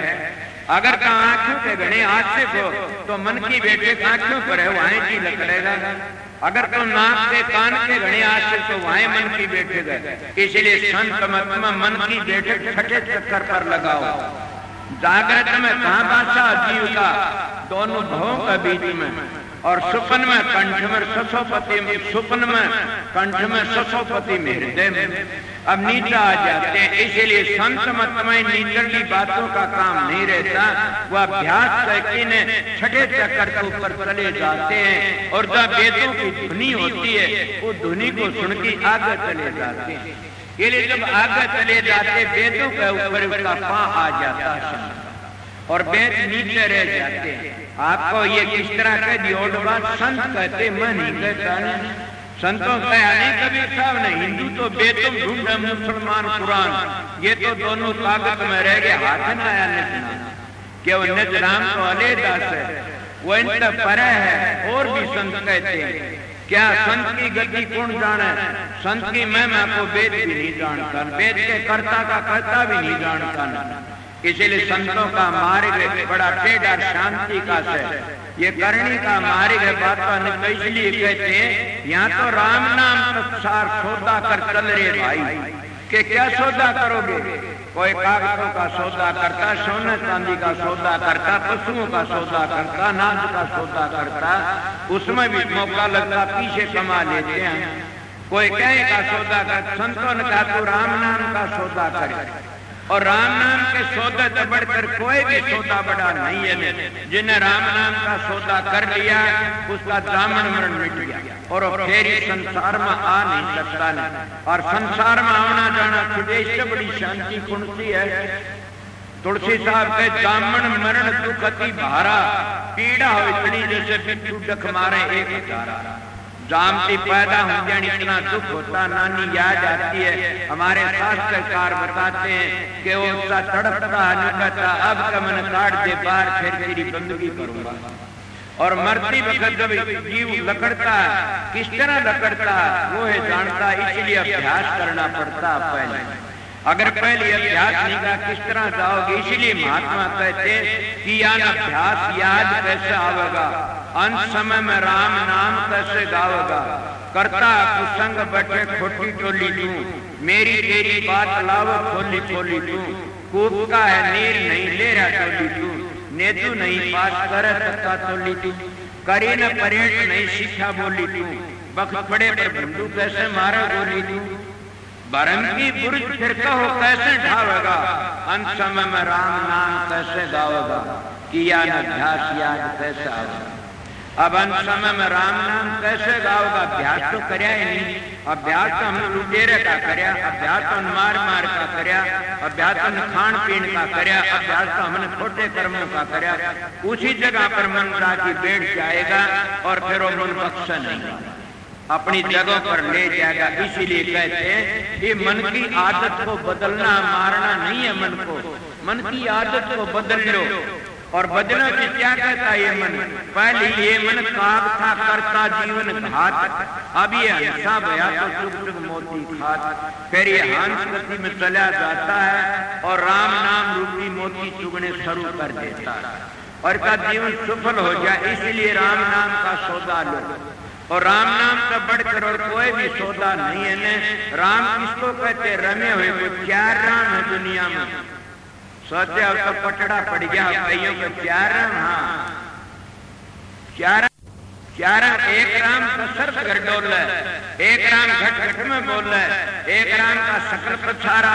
Speaker 2: अगर का आंखों के घने हाथ से हो तो मन की बेटे आंखों पर है, वहीं जी लकड़ेगा। अगर तुम नाक के कान के घने हाथ से तो वहीं मन की बेटे गए। इसलिए संत महात्मा मन की बेटे छठे चक्कर पर लगाओ। जागृत में कहाँ बादशाह जीव का, दोनों भावों के बीच में। और सुपन में कंठ में ससोपति में, सुपन में कंठ में ससोपति में, हृदय में। अब नीचा आ जाते हैं। इसीलिए संत मतमय नीचली बातों का काम नहीं रहता। वह अभ्यास करके छठे चक्कर के ऊपर चले जाते हैं। और जब वेदों की धुनी होती है, वो धुनी को सुन के आगे चले जाते हैं। ये लिए जब आगे चले जाते, वेदों के ऊपर उसका पांव आ जाता है और वेद नीचे रह जाते हैं। आपको ये किस तरह कह दिया बात? संत कहते, मैं नहीं कहता ना। संतों कहा नहीं कबीर साहब ने, हिंदू तो वेदों ढूंढे, मुसलमान कुरान। ये तो दोनों ताकत में रह गए, हाथ न आया निजना। कि वो निज राम तो अलेदास है, वो इनसे परे है। और भी संत कहते हैं, क्या संत की गति कौन जाने? संत की महिमा को वेद भी नहीं जानता, वेद के कर्ता का कर्ता भी नहीं जानता। इसलिए संतों का मार्ग बड़ा टेढ़ा शांति का है। ये करनी का मार्ग है। बात तो इसलिए कहते हैं, यहाँ तो राम नाम तत्सार सौदा कर चल रहे भाई। कि क्या सौदा करोगे? कोई कागजों का सौदा करता, सोने चांदी का सौदा करता, पशुओं का सौदा करता, नाज का सौदा करता। उसमें भी मौका लगता, पीछे कमा लेते हैं। कोई कहे का सौदा कर, संतों ने कहा तो राम नाम का सौदा करे। और राम नाम के सौदे से बढ़कर कोई भी सौदा बड़ा नहीं है। जिन्हें राम नाम का सौदा कर लिया, उसका दामन मरण मिट गया और फिर संसार में आ नहीं सकता नहीं। और संसार में आना जाना छुटे, इससे बड़ी शांति कौन सी है? तुलसी साहब के जामन मरण दुख अति भारा, पीड़ा हो इतनी जैसे बिट्ठू डख मारे एक हजारा। जामती पैदा हो जाने इतना दुख होता, नानी याद आती है। हमारे शास्त्रकार बताते हैं कि वो उसका तड़पता कहता अब का मन काट दे बार, फिर तेरी बंदगी करूंगा। और मरती वक्त जब जीव लकड़ता किस तरह लकड़ता वो है जानता, इसलिए अभ्यास करना पड़ता पहले। अगर पहले अभ्यास नहीं का किस तरह जाओगे, इसलिए महात्मा कहते कि यान अभ्यास याद कैसे आवेगा, अंत समय में राम नाम कैसे गावेगा। करता कुसंग बैठे खोटी टोली तू, मेरी तेरी बात लाव खोली खोली तू। कूप का है नीर नहीं ले रहा टोली तू, नेतु नहीं पास कर सकता टोली तू। करी न परेड नहीं शिक्षा बोली तू, बख पड़े पर बंदू कैसे मारा गोली तू। बरम की बुर्ज फिर कहो कैसे ढावेगा, अंत समय में राम नाम कैसे गावेगा। किया न अभ्यास याद कैसे आवेगा। अब अंत समय में राम नाम कैसे गावेगा। अभ्यास तो करया ही नहीं, अभ्यास तो हमने लुटेरे का करया, अभ्यास तो मार मार का करया, अभ्यास तो खान पीन का करया, अभ्यास तो हमने छोटे कर्मों का करया। उसी जगह पर मन राखी बैठ जाएगा और फिर वो मन बख्शा नहीं, अपनी जगह पर ले जाएगा। इसीलिए कहते हैं ये मन की आदत को बदलना मारना नहीं है मन को, मन की आदत को बदल लो। और बदलना से क्या कहता है ये मन, पहले ये मन काग था करता जीवन घात, अब ये हंसा भया तो चुप चुप मोती खात। फिर ये हंस गति में चला जाता है और राम नाम रूपी मोती चुगने शुरू कर देता है और का जीवन सफल हो जाए। इसलिए राम नाम का सौदा लो। और राम नाम का बढ़कर और कोई भी सौदा नहीं है ने। राम किसको कहते, रमे हुए को चार राम है दुनिया में। सोचते अब तो पटड़ा पड़ गया कईयों को चार राम। हाँ चार एक राम का सर्प घर डोल है, एक राम घट घट में बोल है, एक राम का सकल पछारा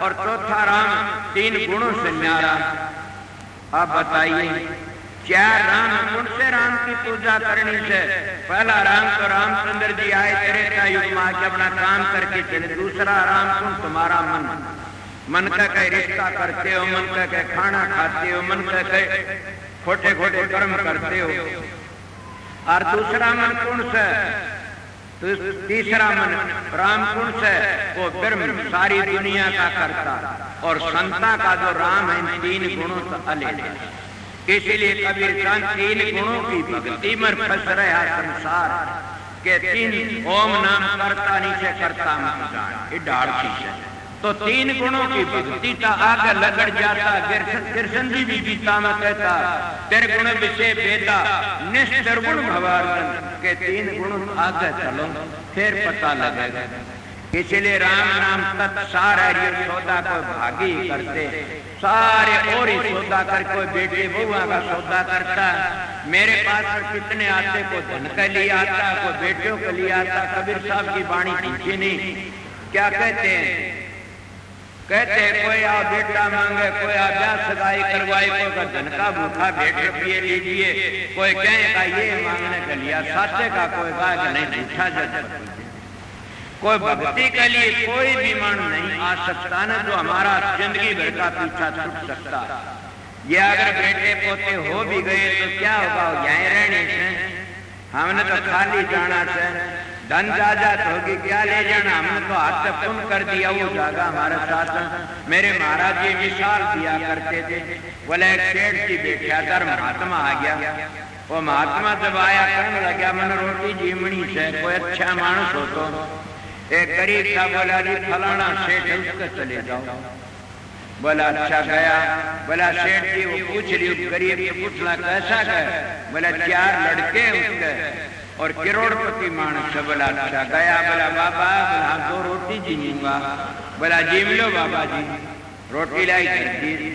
Speaker 2: और चौथा राम तीन गुणों से न्यारा। आप बताइए चार राम, कौन से राम की पूजा करनी से। पहला राम तो रामचंद्र जी आए त्रेता युग में आके अपना काम करके चले। दूसरा राम कौन, तुम्हारा मन, मन का कहीं रिश्ता करते हो, मन का कहीं खाना खाते हो, मन का कहीं खोटे खोटे कर्म करते हो। और दूसरा मन कौन से, तीसरा मन राम कौन से, वो ब्रह्म सारी दुनिया का करता। और संता का जो राम है तीन गुणों से अलग। इसलिए कबीर चंद तीन गुणों की भक्ति में फंस रहा संसार के। तीन ओम नाम करता नीचे करता मत जान, ये डाढ़ी है। तो तीन गुणों की भक्ति का आगे लगड़ जाता। कृष्ण जी भी गीता में कहता तेरे गुण विषय बेटा निष्ठुर्गुण भवार्जन के तीन गुण आगे चलो फिर पता लगेगा। इसलिए राम नाम तत्सार है। सौदा को भागी करते सारे और ही सौदा कर, कोई बेटे बहुआ का सौदा करता। मेरे पास कितने आते, कोई धन के लिए आता, कोई बेटियों के लिए आता। कबीर साहब की वाणी पूछी नहीं, क्या कहते हैं, कहते हैं कोई आ बेटा मांगे, कोई आ ब्याह सगाई करवाए, कोई का धन का भूखा भेंट रुपये लीजिए, कोई कहेगा ये मांगने के लिए साचे का, कोई कहा नहीं पूछा जाता। कोई भक्ति के लिए कोई भी मन नहीं आ सकता ना जो हमारा जिंदगी भर का पीछा छूट सकता। ये अगर बेटे पोते हो भी गए तो क्या होगा, यहीं रहने से। हमने तो खाली जाना से, धन जायदाद होगी क्या ले जाना, हमने तो हाथ से पुण्य कर दिया वो जागा हमारे साथ। मेरे महाराज जी मिसाल दिया करते थे, बोले एक सेठ की बेटा दर महात्मा आ गया। वो महात्मा जब आया कहने लगा मन रोटी जीवनी से, कोई अच्छा मानुस हो तो एक गरीब था, बोला जी फलाना सेठ उसके चले जाओ। बोला अच्छा गया। बोला सेठ जी वो पूछ रही, गरीब के पूछना कैसा गया। बोला चार लड़के उसके और करोड़पति मानस। बोला अच्छा गया। बोला बाबा, बोला दो रोटी जीऊंगा। बोला जीम लो बाबा जी। रोटी लाई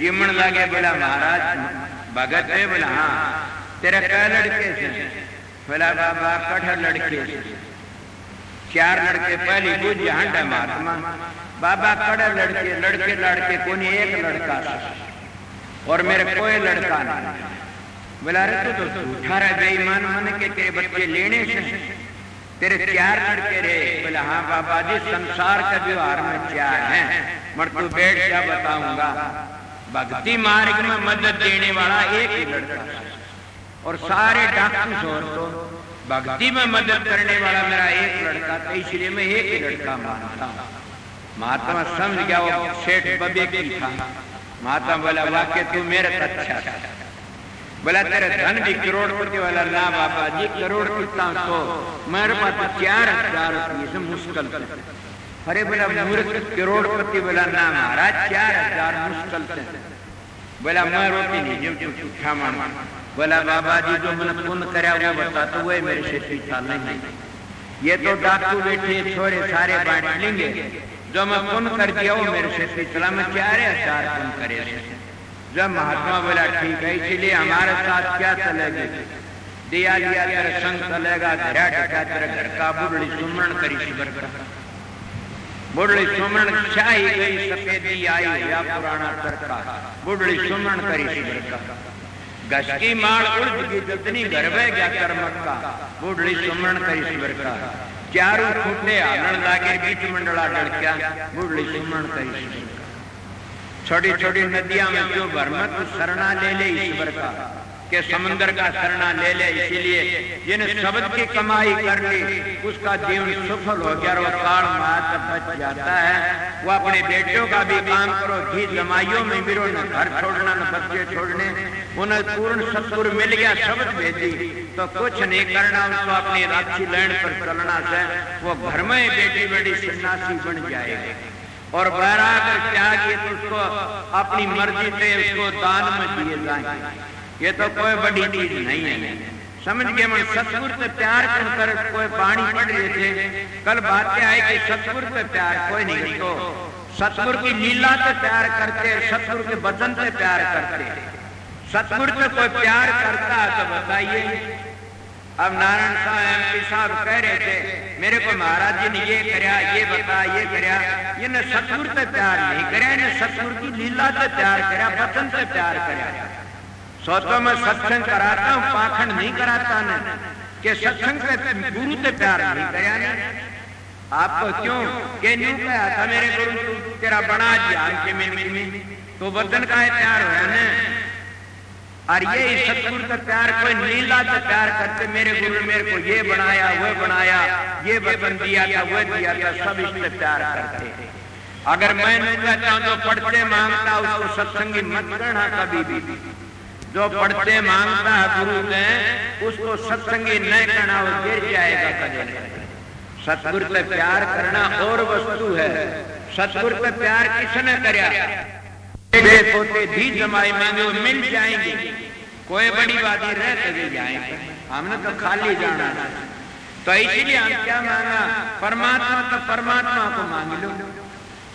Speaker 2: जीमन लगे। बोला महाराज भगत है। बोला हाँ। तेरे कै लड़के से। बोला बाबा कठर लड़के से। चार लड़के पहली बुझ हंडा महात्मा। बाबा कड़े लड़के लड़के लड़के कोई एक लड़का और मेरे कोई लड़का नहीं। बोला रे तू तो झूठा रहा बेईमान मन के तेरे बच्चे लेने से, तेरे चार लड़के रे। बोला हाँ बाबा जी संसार के व्यवहार में क्या है, मर तू बैठ जा बताऊंगा। भक्ति मार्ग में मदद देने वाला एक ही लड़का था और सारे डाकू चोर तो भक्ति में मदद करने वाला मेरा एक लड़का था, इसलिए मैं एक ही लड़का मानता। महात्मा समझ गया वो सेठ बबे की था। महात्मा बोला वाक्य तू मेरा अच्छा था। बोला तेरे धन भी करोड़पति वाला ना बाबा जी, करोड़ कितना तो मेरे पास 4,000 रुपये से मुश्किल। अरे बोला मूर्ख करोड़पति बोला ना महाराज 4,000 मुश्किल थे। बोला मैं रोटी नहीं जो झूठा मान। बोला बाबा जी जो मैंने पुण्य कराया वो बता तो वो मेरे से पीछा नहीं। ये तो डाकू बैठे छोरे सारे बांट लेंगे, जो मैं पुण्य कर दिया वो मेरे से पिछला में 4,000 पुण्य करे। जब महात्मा बोला ठीक है, इसीलिए हमारे साथ क्या चलेगा, दिया दिया तेरा संग चलेगा, घरा ढका तेरा घर का बुढ़ी सुमरण करी शिवर का। बुढ़ी सुमरण शाही गई सफेदी आई या पुराना तरका, बुढ़ी सुमरण करी शिवर का। गश की माल उड़ गई जितनी घर में गया कर्मक का, बुढ़ी सुमरण करी शिवर का। चारों खूटे आनंद लागे बीच मंडला डड़क्या, बुढ़ी सुमरण करी शिवर का। छोटी छोटी नदियां में क्यों भरमत शरणा ले ले ईश्वर का, के समंदर का शरणा ले ले। इसीलिए जिन्हें शब्द की कमाई कर ली उसका जीवन सफल हो गया और काल मात बच जाता है। वो अपने बेटों का भी काम करो, घी जमाइयों में मिलो, न घर छोड़ना न बच्चे छोड़ने। उन्हें पूर्ण सत्पुर मिल गया, शब्द भेजी तो कुछ नहीं करना, उनको अपनी राक्षी लैंड पर चलना से वो घर में बेटी बेटी सन्यासी बन जाएगी। और बैराग त्यागी तो उसको अपनी मर्जी से उसको दान में दिए जाएंगे। ये तो कोई बड़ी चीज नहीं है, समझ गए। मन सतगुरु से प्यार कर कोई पानी पड़ रहे थे, कल बातें आई कि सतगुरु से प्यार कोई नहीं, तो सतगुरु की लीला से प्यार करते, सतगुरु के वचन से प्यार करते। सतगुरु से कोई प्यार करता है तो बताइए। अब नारायण साहब MP साहब कह रहे थे मेरे को महाराज जी ने ये कराया, ये बताया, ये कराया। ये न सतगुरु से प्यार नहीं कराया, न सतगुरु की लीला से प्यार कराया, वचन से प्यार कराया। सोचो मैं सत्संग कराता हूँ, पाखंड नहीं कराता न कि सत्संग से गुरु से प्यार नहीं कराया ना। आपको क्यों के न्यू कहा था मेरे गुरु तेरा बना दिया के में तो वचन का प्यार है न। और ये सतगुरु का प्यार कोई लीला से प्यार करते, मेरे गुरु मेरे को ये बनाया वो बनाया, ये वचन दिया था वो दिया था, सब इससे प्यार करते। अगर मैं नहीं कहता हूं तो पढ़ते मांगता उसको सत्संगी मत करना कभी भी। जो पढ़ते मांगता है गुरु से उसको सत्संगी न करना, वो गिर जाएगा कभी। सतगुरु से प्यार करना और वस्तु है। सतगुरु से प्यार किसने कराया, पोते धी जमाई मांगे वो मिल जाएंगे। कोई बड़ी बात रह कभी जाएंगे, हमने तो खाली जाना। तो इसीलिए हम क्या मांगा, परमात्मा तो परमात्मा को मांग लो,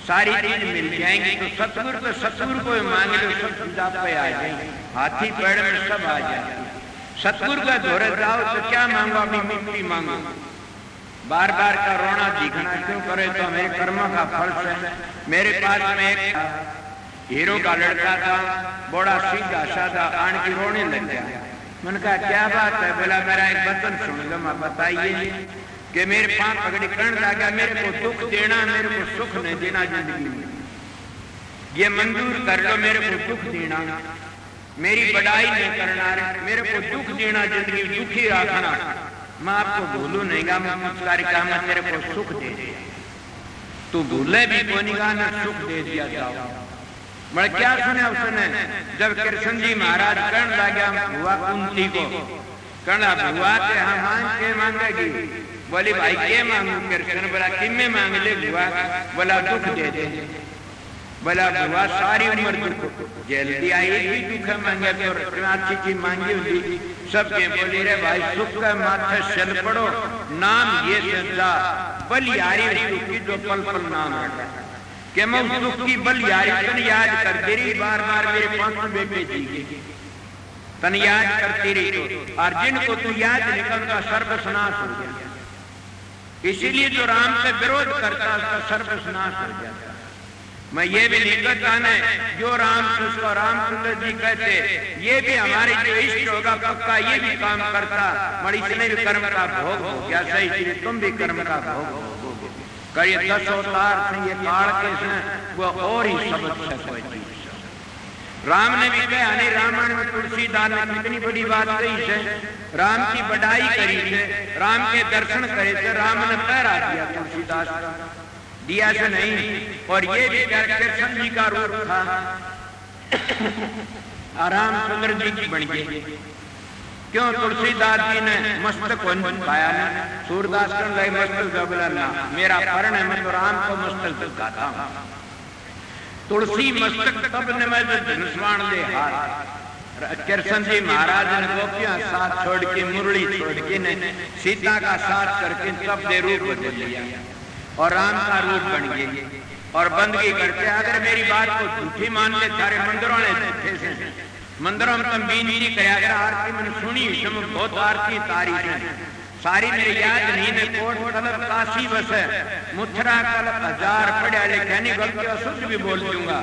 Speaker 2: सारी चीज मिल जाएंगी। तो सतगुरु को मांग लो, सब सुविधा पे आ जाएंगे, हाथी पेड़ में सब आ जाएंगे। सतगुरु का धोरे जाओ तो क्या मांगो, अपनी मिट्टी मांगो। बार बार का रोना दिखना क्यों करे, तो मेरे कर्म का फल है। मेरे पास में एक हीरो का लड़का था, बड़ा सीधा साधा, आन की रोने लग गया। मैंने कहा क्या बात है, बोला मेरा एक वचन सुन लो। मैं बताइए कि मेरे पांव पकड़ी कर्ण लगा, मेरे को दुख देना, मेरे को सुख नहीं देना जिंदगी में, ये मंजूर कर लो। मेरे को दुख देना, मेरी बड़ाई नहीं करना, मेरे को दुख देना, जिंदगी दुखी रखना। मैं आपको भूलू नहीं गा, मैं मुस्कारी का मैं तेरे को सुख दे दिया, तू भूले भी कोनी गा ना, सुख दे दिया जाओ। मैं क्या सुने उसने, जब कृष्ण जी महाराज कर्ण लगा हुआ कुंती को, कर्ण भुआ के हम मांग के मांगेगी। बोली भाई के मांगू, कृष्ण बोला किम में मांग ले भुआ, बोला दुख दे दे। बोला भुआ सारी उम्र दुख जल्दी आई भी दुख मांगे तो अच्छी चीज मांगी हुई सबके। बोली रे भाई सुख का माथे चल पड़ो, नाम ये सजा बलियारी की जो पल पल नाम रखा कि मैं सुख की बलियारी तन याद करती रही, बार बार मेरे 5 बेटे जी तन याद करती रही। तो अर्जुन को तू याद निकलता सर्वस्नाश हो गया। इसीलिए जो राम से विरोध करता उसका सर्वस्नाश हो जाता। मैं ये भी नहीं कहता न जो रामचंद्र जी कहते, ये भी हमारे जो इष्ट होगा पक्का ये भी काम करता, मगर इसने भी कर्म का भोग हो गया सही, इसलिए तुम भी कर्म का भोग हो। करिए 10 अवतार से ये काल के वो और ही सबक है कोई चीज। राम ने भी कहा नहीं, रामायण में तुलसीदास ने कितनी बड़ी बात कही है, राम की बढ़ाई करी है, राम के दर्शन करे थे, राम ने पहरा दिया तुलसीदास दिया से नहीं। और ये भी कृष्ण जी का रूप था, रामचंद्र जी की बन गई। क्यों? तुलसीदास जी ने मस्तक पाया ना, सूरदास कर लगे मस्तक जबला ना, मेरा परण है, मैं तो राम को मस्तक झुकाता हूं। तुलसी मस्तक तब ने मैं धनुष्वाण ले हाथ। कृष्ण जी महाराज ने गोपियां साथ छोड़ के, मुरली छोड़ के ने सीता का साथ करके तब दे रूप बदल लिया और राम का रूप बन गए और बंदगी करते। अगर मेरी बात को झूठी मान ले, सारे मंदिरों ने झूठे से मंदिरों में तुम बीनती करे, अगर आरती मैंने सुनी, तुम बहुत आरती तारीफ है सारी मेरी याद नहीं ने, कोट कलप काशी बस है, मुथरा कलप 1000 पढ़ा लिखा नहीं, गलती अशुद्ध भी बोल दूंगा।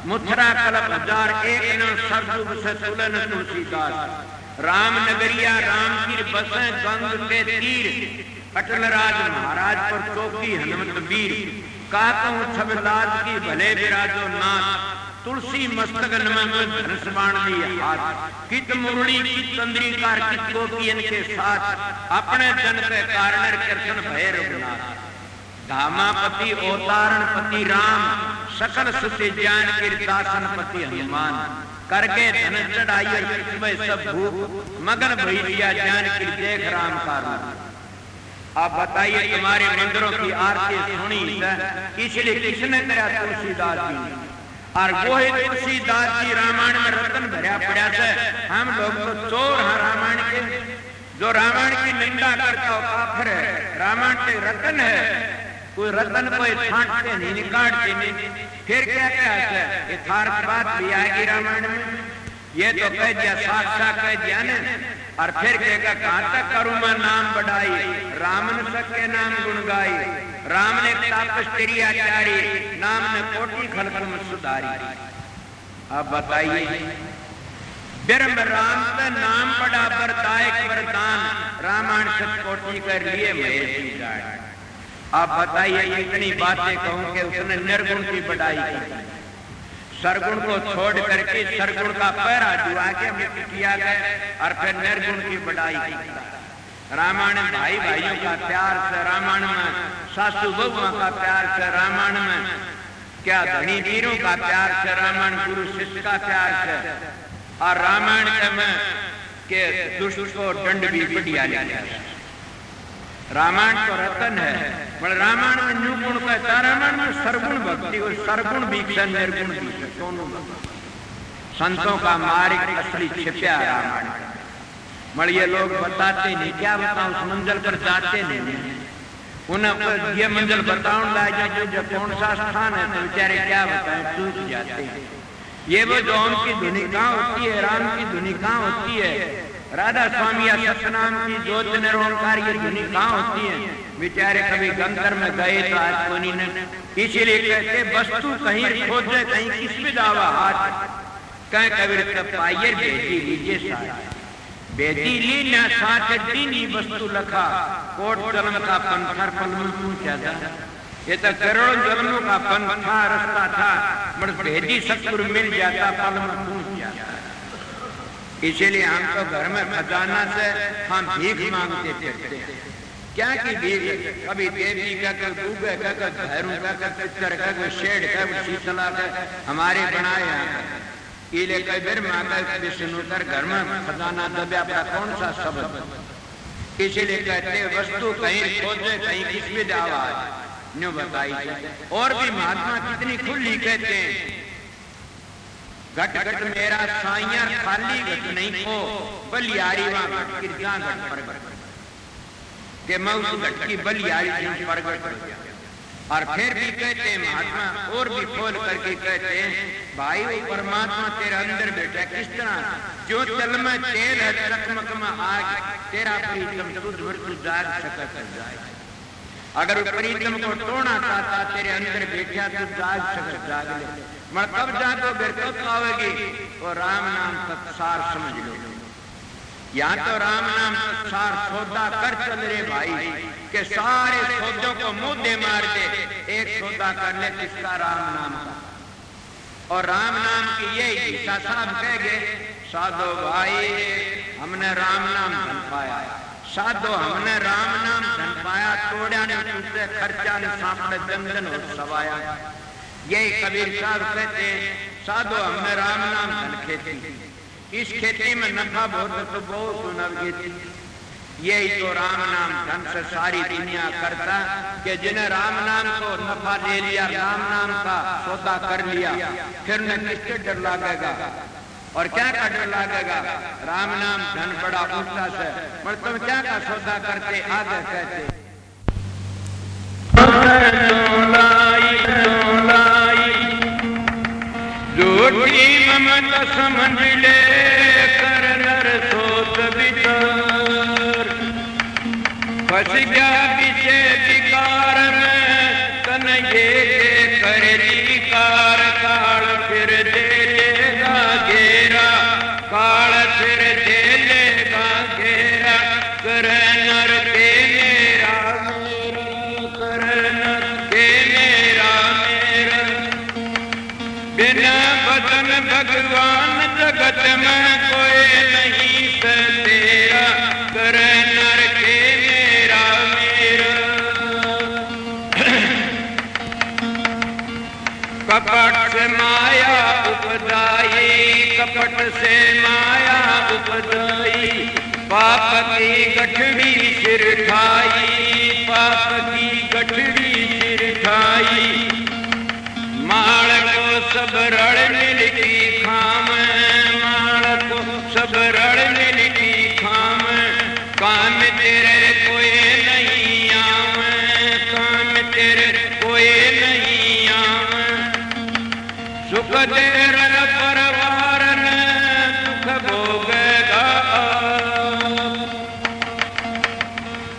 Speaker 2: मुथरा कलप 1000 एक न सरदुब से तुलन तुलसीदास। राम नगरिया राम की बसें गंग के तीर, अटल राज महाराज पर चौकी हनुमत वीर। काकू छबलाज की भले विराजो नाथ, तुलसी मस्तक नमन धनुष्वाण लिए हाथ। कित मुरली की तंद्री कार कित गोपी इनके साथ, अपने जन के कारण कृष्ण भय रघुनाथ। धामापति अवतारण पति राम, सकल सुति ज्ञान कीर्तासन पति हनुमान। करके धन चढ़ाई और सब भूप, मगन भैया ज्ञान की देख राम का रूप। आप बताइए, तुम्हारे मंदिरों की आरती सुनी इसलिए किसने करा? तुलसीदास जी। और वो ही तुलसीदास जी रामायण में रतन भरा पड़ा से, हम लोग तो चोर हैं रामायण के। जो रामायण की निंदा करता हो काफिर है, रामायण के रतन है, कोई रतन को छांटते नहीं, निकालते नहीं। फिर क्या है? यथार्थ बात भी आएगी रामायण में। ये तो कह दिया, साक्षात कह दिया ने। और फिर कहेगा, कहां तक करूं मैं नाम बढ़ाई, राम ने सबके नाम गुण गाई। राम ने तपस्वी आचारी, नाम ने कोटि खलक में सुधारी। अब बताइए, ब्रह्म राम का नाम बड़ा वरदायक वरदान, रामायण सतकोटि कर लिए महेश जी जाए। आप बताइए, इतनी बातें कहूं कि उसने निर्गुण की बढ़ाई की, सरगुण को छोड़ करके सरगुण का पैरा जुआ के किया गया और फिर निर्गुण की बढ़ाई की। रामायण में भाई भाइयों का प्यार से, रामायण में सासू बहुओं का प्यार से, रामायण में क्या धनी वीरों का प्यार से, रामायण गुरु शिष्य का प्यार से, और रामायण में के दुष्ट को दंड भी बढ़िया लिया। रामायण तो रतन है, पर रामायण में न्यू गुण कहता, रामायण में सरगुण भक्ति और सरगुण भी है, निर्गुण भी है, दोनों संतों का मार्ग असली छिपा रामायण का। मगर ये लोग बताते नहीं, क्या बताऊं, उस मंजिल पर जाते नहीं। उन्हें ये मंजिल बताऊं जो कौन सा स्थान है, तो बेचारे क्या बताएं, चूक जाते हैं। ये वो जो उनकी धुनी कहाँ होती है, राम की धुनी कहाँ होती है, राधा स्वामी या सतनाम की ज्योत निरोणकार ये धुनी कहाँ होती है। बेचारे कभी गंधर्व में गए तो आज कोनी ने, इसीलिए कहते वस्तु कहीं खोजे कहीं किस पे जावा हाथ, कहीं कबीर तब पाइए भेजी लीजिए साथ, भेजी ली न साथ दीनी वस्तु लखा, कोट जन्म का पंथर पल में पूछा था। ये तो करोड़ों जन्मों का पंथा रास्ता था, मगर भेजी सतगुरु मिल जाता पल में पूछ जाता। इसीलिए हम तो घर में खजाना से हम भीख मांगते फिरते। क्या की भीख? कभी देवी का, कभी डूबे का, कभी भैरू का, कभी पितर का, कभी शेड का, कभी शीतला का, हमारे बनाए हैं। इले कबीर माता विष्णु कर घर में खजाना दबा पड़ा, कौन सा शब्द? इसीलिए कहते वस्तु कहीं खोजे कहीं किस भी जावा, न्यू बताई। और भी महात्मा कितनी खुली कहते हैं, घट घट मेरा साइया खाली घट नहीं हो, बलियारी वहां घट गिरजा घट प्रगट के मैं उस घट की बलियारी जिन प्रगट। और फिर भी कहते हैं महात्मा, और भी खोल करके कहते हैं, भाई वो परमात्मा तेरे अंदर बैठा किस तरह, जो जल में तेल है चकमक में आग, तेरा प्रीतम तुझ मृत्यु जाग सकत जाए। अगर प्रीतम को तोड़ना चाहता तेरे अंदर बैठा तो जाग सकत जाग ले, मगर कब जागो फिर कब पाओगी? वो राम नाम तत्सार समझ लो। यहाँ तो राम नाम तत्सार सौदा कर चल रे भाई, के सारे सौदों को मुंह दे मार दे, एक सौदा कर ले किसका? राम नाम का। और राम नाम की ये ईसा साहब कह गए, साधो भाई हमने राम नाम धन पाया, साधो हमने राम नाम धन पाया, तोड़िया ने तुझसे खर्चा ने सामने जंगन और सवाया। यही कबीर साहब कहते हैं, साधो हमने राम नाम धन खेती, इस खेती में नफा बहुत तो बहुत नवगीत। यही तो राम नाम धन से सारी दुनिया करता, कि जिन्हें राम नाम को नफा ले लिया, राम नाम का सौदा कर लिया, फिर उन्हें किससे डर लगेगा और क्या का डर लगेगा? राम नाम धन बड़ा ऊंचा से, पर तुम क्या का सौदा करते? आगे कहते झूठी ममता समझ ले कर नर सोच विचार, फंस गया पीछे विकार में तन ये करेली कार, काल फिर दे लेगा घेरा, काल फिर दे लेगा घेरा, कर नर के मेरा मेरा, कर नर के मेरा मेरा। बिना बदन भगवान जगत में कोई नहीं से तेरा, कर नर के मेरा मेरा। कपट से माया उपजाई, कपट से माया उपजाई, पाप की गठड़ी सिर ठाई, पाप की गठड़ी सिर ठाई। माल को सब रड़ मिल की खाम, माल को सब रड़ मिल की खाम, काम तेरे कोई नहीं आम, काम तेरे कोई नहीं आम। सुख तेरा परिवार ने दुख भोगेगा,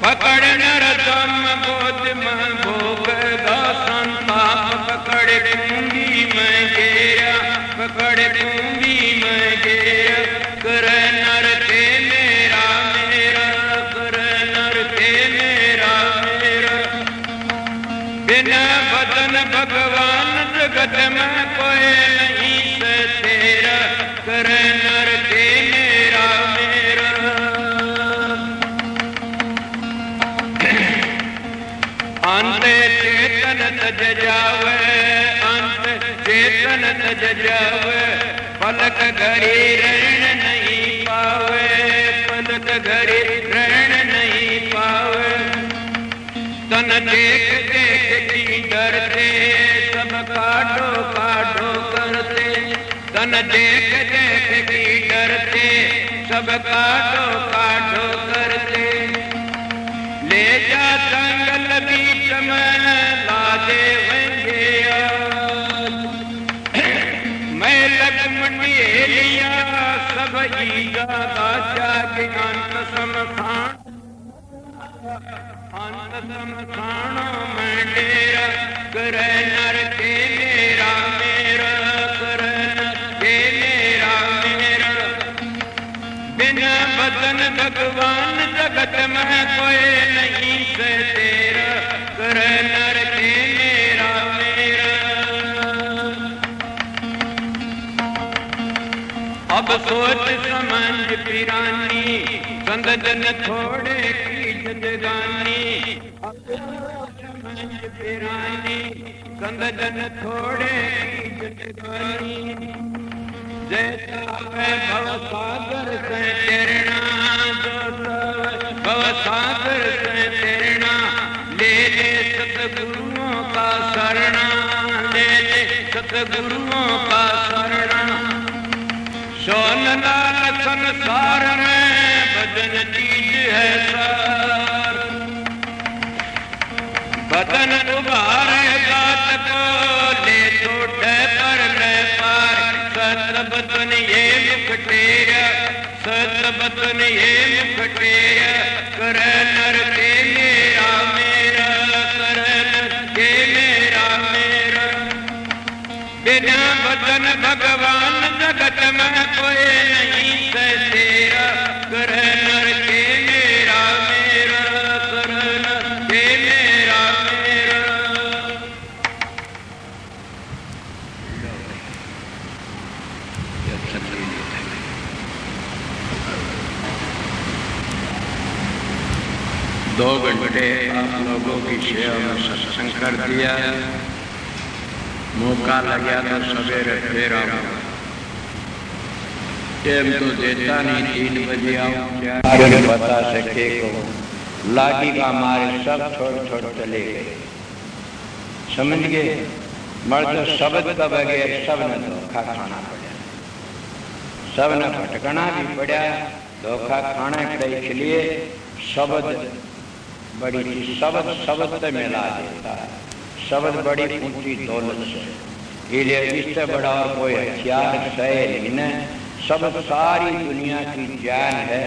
Speaker 2: पकड़ नर दम बोध में भोगेगा, संताप पकड़ पूंगी में गया, पकड़ पूंगी में गया, कर नर के मेरा मेरा, कर नर के मेरा मेरा। बिना बदन भगवान जगत में कोई नहीं से तेरा, कर नर के मेरा मेरा। अंत चेतन तज जावे, अंत चेतन तज जावे, पलक घड़ी रहन नहीं पावे, पलक घड़ी रहन नहीं पावे। तन देख देख की डरते, सब काटो काटो करते, तन देख देख की डरते, सब काटो काटो करते। ले जा जंगल बीच में लादे वंगे, मैं लक्ष्मण लिया सब ईगा दाचा के अंत समखान, अंत समखानो में डेरा, कर नर के मेरा मेरा, कर नर के मेरा मेरा। बिना बदन भगवान जगत में कोई नहीं से तेरा, कर नर के मेरा मेरा। अब सोच समझ पिरानी, संग जन थोड़े की जिंदगानी, अब सोच समझ पिरानी, संग जन थोड़े की जिंदगानी। जैसा भव सागर से तैरना, जो भव सागर से तैरना, ले ले सतगुरुओं का शरणा, ले ले सतगुरुओं का शरणा। सोन लाल संसार में भजन चीज है सार, बदन उभारे बात को ले छोटे पर ले पार। सतबतन ये मुख तेरा, सतबतन ये मुख तेरा, कर नर के मेरा मेरा, कर नर के मेरा मेरा। बिना बदन भगवान जगत में कोई नहीं से तेरा, कर नर के मेरा मेरा, कर नर के मेरा मेरा। 2 घंटे आप लोगों की सेवा में सत्संग कर दिया। मौका लगा तो सवेरे फिर आऊँगा। टाइम तो देता नहीं, 3 बजे आऊँ बता सके को लाठी का मारे सब छोड़ चले गए। समझ गए? मर्द शब्द का बगैर सब ने धोखा खाना पड़ा, सब ने भटकना भी पड़ा, धोखा खाने पड़े। इसलिए शब्द बड़ी चीज, शब्द से मिला देता है। शब्द बड़ी ऊंची दौलत है, इसलिए इससे बड़ा और कोई हथियार है नहीं। शब्द सारी दुनिया की जान है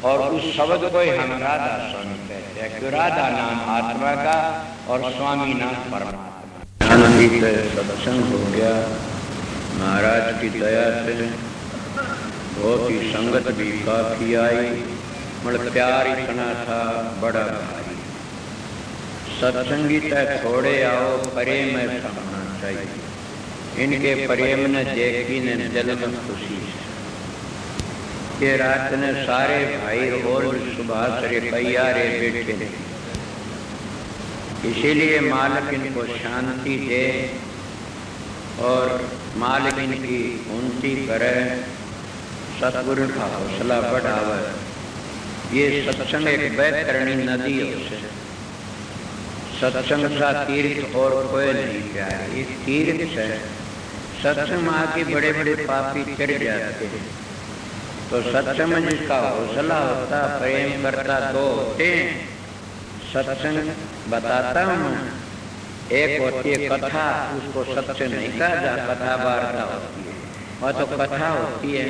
Speaker 2: और उस शब्द को ही हम राधा स्वामी कहते हैं कि राधा नाम आत्मा का और स्वामी नाम परमात्मा। सत्संग हो गया महाराज की दया से, बहुत ही संगत भी काफी आई, मतलब प्यार इतना था बड़ा भारी। सत्संगी तक थोड़े आओ, प्रेम होना चाहिए। इनके प्रेम ने देखी ने दिल में खुशी से। ये रात ने सारे भाई और सुबह से रुपया रे बैठे, इसीलिए मालिक इनको शांति दे और मालिक इनकी उन्नति करे, सतगुरु का हौसला बढ़ावे। ये सत्संग एक बैतरणी नदी है, सत्संग सा तीर्थ और कोई नहीं प्यारे। इस तीर्थ से सत्संग माँ के बड़े बड़े पापी चढ़ जाते हैं। तो सत्संग में जिसका हौसला होता, प्रेम करता, दो होते हैं। सत्संग बताता हूँ मैं, एक होती है कथा, उसको सत्संग नहीं कहा जा, कथा वार्ता होती है, वह तो कथा होती है।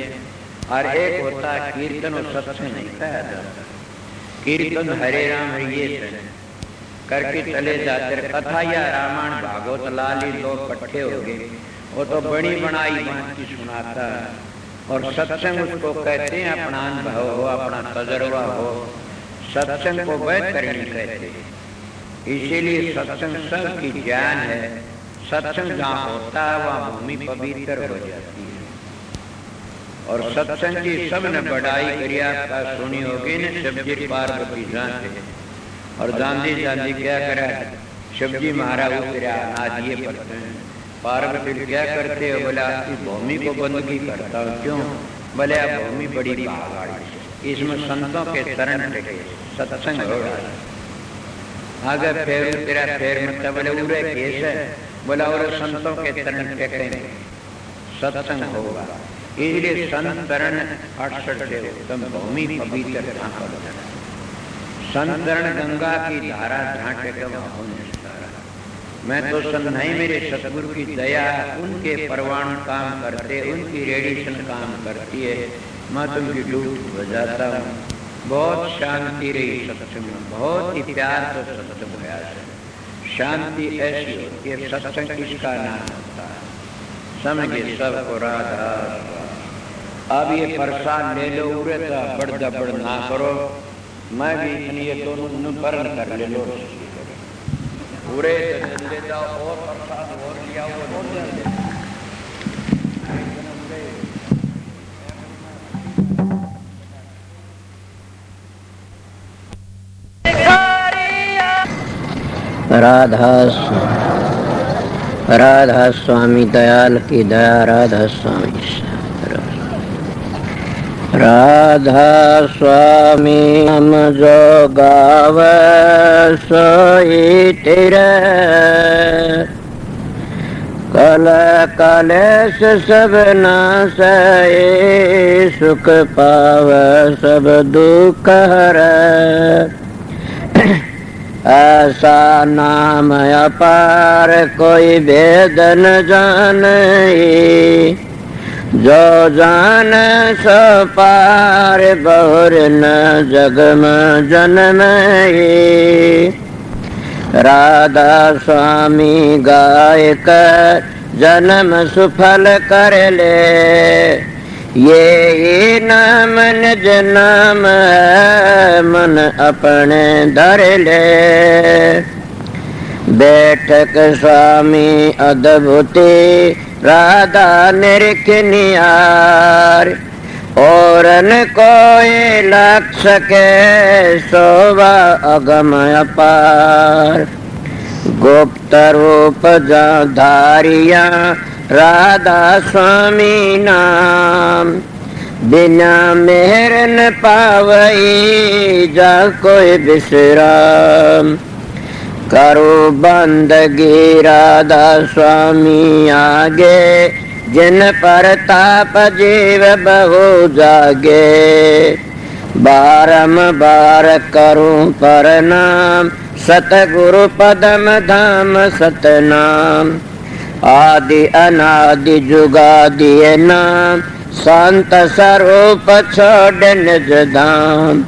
Speaker 2: और एक होता है कीर्तन, और सत्संग नहीं कहा जाता। कीर्तन हरे राम हरिये से करके चले जाते, कथा या रामायण भागवत लाली 2 पट्टे हो गए, वो तो बड़ी बनाई बात की सुनाता है। और सत्संग उसको कहते हैं अपना अनुभव हो, अपना तजर्बा हो, सत्संग को बैतरणी कहते हैं। इसीलिए सत्संग सब की ज्ञान है। सत्संग जहाँ होता है वहाँ भूमि पवित्र हो जाती है। और सत्संग की सब ने बढ़ाई करिया का सुनी होगी न, शिवजी पार्वती जानते। और जानती क्या करे, शिवजी महाराज उतरा अनाज ये पढ़ते हैं, पार्वती क्या करते हो? बोले आपकी भूमि को बंदगी करता हूँ। क्यों? बोले आप भूमि बड़ी भागाड़ी, इसमें संतों के शरण टेके, सत्संग हो रहा है। आगे फेर तेरा फेर मतलब बोले उरे केस है, बोला और संतों के शरण टेके सत्संग होगा। इसलिए संत शरण 68 से उत्तम भूमि पवित्र जहाँ पर संत शरण गंगा की धारा जहाँ टेके वहाँ हो निस्तारा। मैं तो संत नहीं, मेरे सतगुरु की दया, उनके परवाणु काम करते, उनकी रेडिएशन काम करती है, मैं तुमकी ड्यूटी बजाता हूँ। बहुत शांति रही सत्संग में, बहुत ही प्यार से सत्संग हुआ है। शांति ऐसी होती है, सत्संग किसका नाम होता है, समझे सबको राधा। अब ये प्रसाद ले लो, उरे तो बड़ दबड़ ना करो, मैं भी इतनी ये दोनों बरन कर ले लो, पूरे ले जाओ और प्रसाद और लिया और
Speaker 3: राधा स्वामी दयाल की दया, राधा स्वामी राधा स्वामी हम जो गावे सोई तेरे, कल कलेश सब नासे, सुख पावे सब दुख हरे। ऐसा नाम अपार कोई भेद न जाने, जो जान सो पार बहुर न जग में जन्मे। राधा स्वामी गाय कर जन्म सुफल कर ले, ये नाम निज नाम है मन अपने धर ले। बैठक स्वामी अद्भुति राधा निरख निहार, और न कोई लक्ष्य के शोभा अगम अपार। गुप्त रूप धारिया राधा स्वामी नाम। बिना मेहर न पावई जा कोई विश्राम। करो बंदगी राधा स्वामी आगे। जिन पर ताप जीव बहु जागे। बारंबार करूं प्रणाम सतगुरु पदम धाम सतनाम। आदि अनादि जुगादि नाम संत स्वरूप छोड़ निज धाम।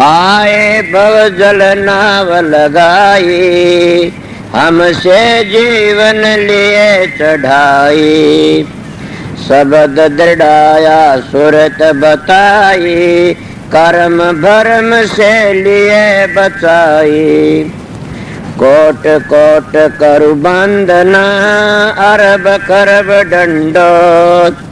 Speaker 3: आए भव जल नाव लगाई हमसे जीवन लिए चढ़ाई। शब्द दृढ़ाया सुरत बताई कर्म भरम से लिए बचाई। कोट कोट करु बंदना अरब करब दंडोत।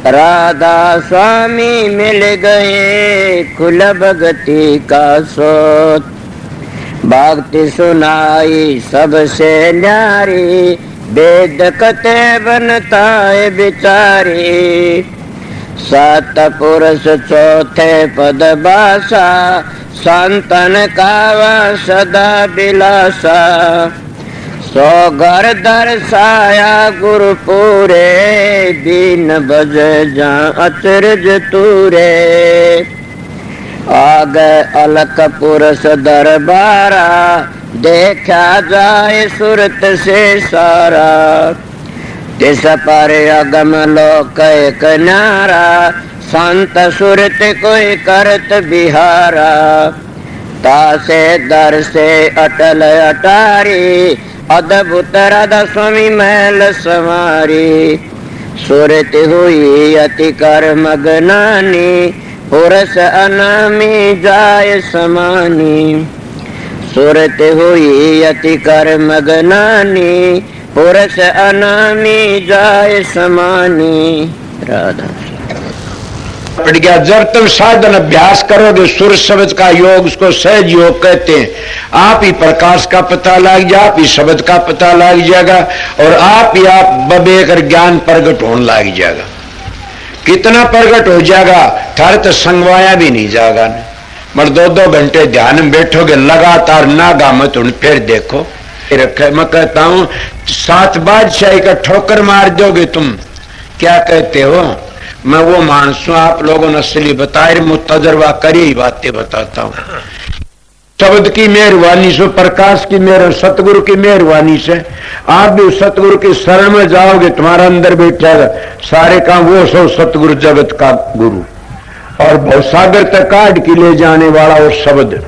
Speaker 3: राधा स्वामी मिल गए खुल भगति का सोत। भक्ति सुनाई सबसे न्यारी वेद कते बनता है बिचारी। सात पुरुष चौथे पद बासा संतन कावा सदा बिलासा। सो घर दर्शाया गुरु पूरे दीन बज जा अचरज तूरे। आग अलक पुरुष दरबारा देखा जाए सुरत से सारा। तिस पर अगम लोक एक न्यारा संत सुरत कोई करत बिहारा। तासे दर से अटल अटारी अद्भुत राधा स्वामी महल समारी। सुरत हुई अति कर मगनानी पुरुष अनामी जाय समानी। सुरत हुई अति कर मगनानी पुरुष अनामी जाय समानी। राधा
Speaker 4: पड़ गया। जब तुम साधन अभ्यास करोगे सुर शब्द का योग, उसको सहज योग कहते हैं। आप ही प्रकाश का पता लग जाए, आप ही शब्द का पता लग जाएगा और आप ही आप बबेकर ज्ञान प्रकट होने लग जाएगा। कितना प्रकट हो जाएगा थारे तो संगवाया भी नहीं जाएगा। मगर 2-2 घंटे ध्यान में बैठोगे लगातार नागा मत फिर देखो रखे। मैं कहता हूं 7 बादशाही का ठोकर मार दोगे तुम। क्या कहते हो? मैं वो मानस हूं, आप लोगों ने असली बताए मुझ तजर्बा करी ही बातें बताता हूं। शब्द की मेहरबानी से, प्रकाश की मेहर, सतगुरु की मेहरबानी से आप भी सतगुरु की शरण में जाओगे। तुम्हारा अंदर बैठेगा सारे काम वो सो सतगुरु जगत का गुरु और भवसागर तक काट के ले जाने वाला वो शब्द।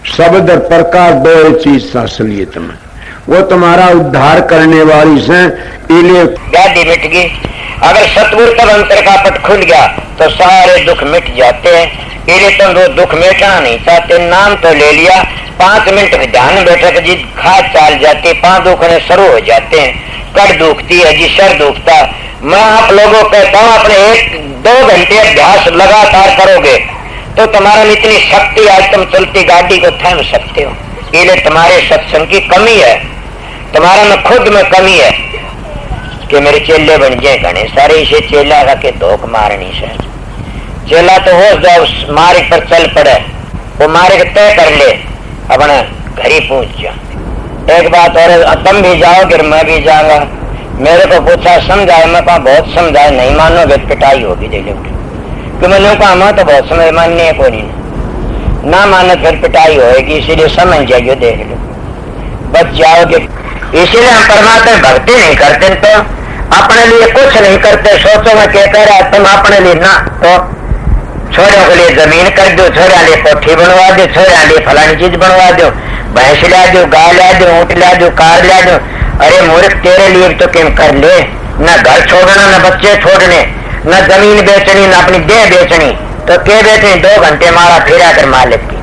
Speaker 4: शब्द और प्रकाश दो चीज असलियत में वो तुम्हारा उद्धार करने वाली से इले
Speaker 5: गाड़ी मिट गई। अगर सतगुरु तब अंतर का पट खुल गया तो सारे दुख मिट जाते हैं। इले तुम वो दुख मिटाना नहीं चाहते, नाम तो ले लिया, 5 मिनट में ध्यान बैठक जी खाद चाल जाती, 5 दुखने शुरू हो जाते हैं। कड़ दुखती है जी, सर दुखता। मैं आप लोगों को कहता हूँ अपने 1-2 घंटे अभ्यास लगातार करोगे तो तुम्हारा में इतनी शक्ति आज तुम चलती गाड़ी को थाम सकते हो। इले तुम्हारे सत्संग की कमी है, तुम्हारा में खुद में कमी है कि मेरे चेले बन जाए घने सारे। इसे चेला का के धोख मारनी से चेला तो हो जाओ मार्ग पर चल पड़े, वो मार्ग तय कर ले, अपना घर ही पहुंच जा। एक बात और, तुम भी जाओगे मैं भी जाऊंगा। मेरे को पूछा समझाए, मैं कहा बहुत समझाए, नहीं मानोगे पिटाई होगी दे लोगे। कि मैंने कहा मैं तो बहुत समझ माननी है, कोई नहीं ना मानो फिर पिटाई होगी, इसीलिए समझ जाइए देख लो बच जाओगे। इसीलिए हम परमात्मा भक्ति नहीं करते तो अपने लिए कुछ नहीं करते। सोचो मैं क्या कह रहा तुम अपने लिए ना तो छोरों के लिए जमीन कर दो, छोरा लिए कोठी बनवा दो, छोरा लिए फलानी चीज बनवा दो, भैंस ला दो, गाय ला दो, ऊँट ला दो, कार ला दो। अरे मूर्ख तेरे लिए तो क्यों कर ले? न घर छोड़ना, न बच्चे छोड़ने, न जमीन बेचनी, न अपनी देह बेचनी, तो क्या बेचनी? 2 घंटे मारा फिरा कर मालिक की,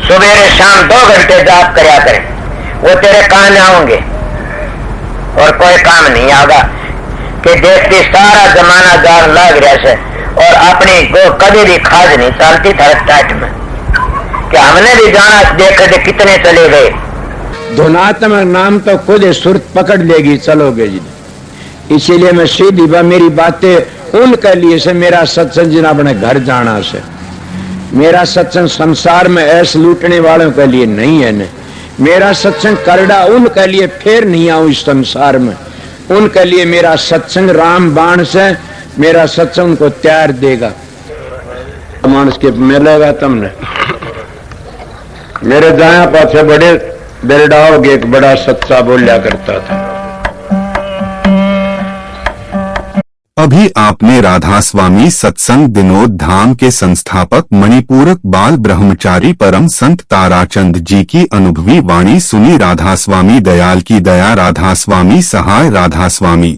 Speaker 5: सुबह शाम 2 घंटे जाप करया करें, वो तेरे काम आएंगे और कोई काम नहीं आगा। कि देखती सारा जमाना जान लग रहा से और अपनी को कभी भी खाद नहीं चलती था टाइट में कि हमने भी जाना देखे थे कितने चले गए।
Speaker 4: धुनात्मक नाम तो खुद सुरत पकड़ लेगी, चलोगे जी। इसीलिए मैं सीधी मेरी बातें उनके लिए से, मेरा सत्संग जिन अपने घर जाना से, मेरा सत्संग संसार में ऐसे लूटने वालों के लिए नहीं है। ने मेरा सत्संग करड़ा उनके लिए फिर नहीं आऊं इस संसार में, उनके लिए मेरा सत्संग राम बाण से, मेरा सत्संग उनको तैयार देगा। मानस के मिलेगा तुमने मेरे दाया पासे बड़े बेरडाओगे, एक बड़ा सच्चा बोलिया करता था।
Speaker 1: अभी आपने राधा स्वामी सत्संग विनोद धाम के संस्थापक मणिपूरक बाल ब्रह्मचारी परम संत ताराचंद जी की अनुभवी वाणी सुनी। राधा स्वामी दयाल की दया, राधा स्वामी सहाय, राधा स्वामी।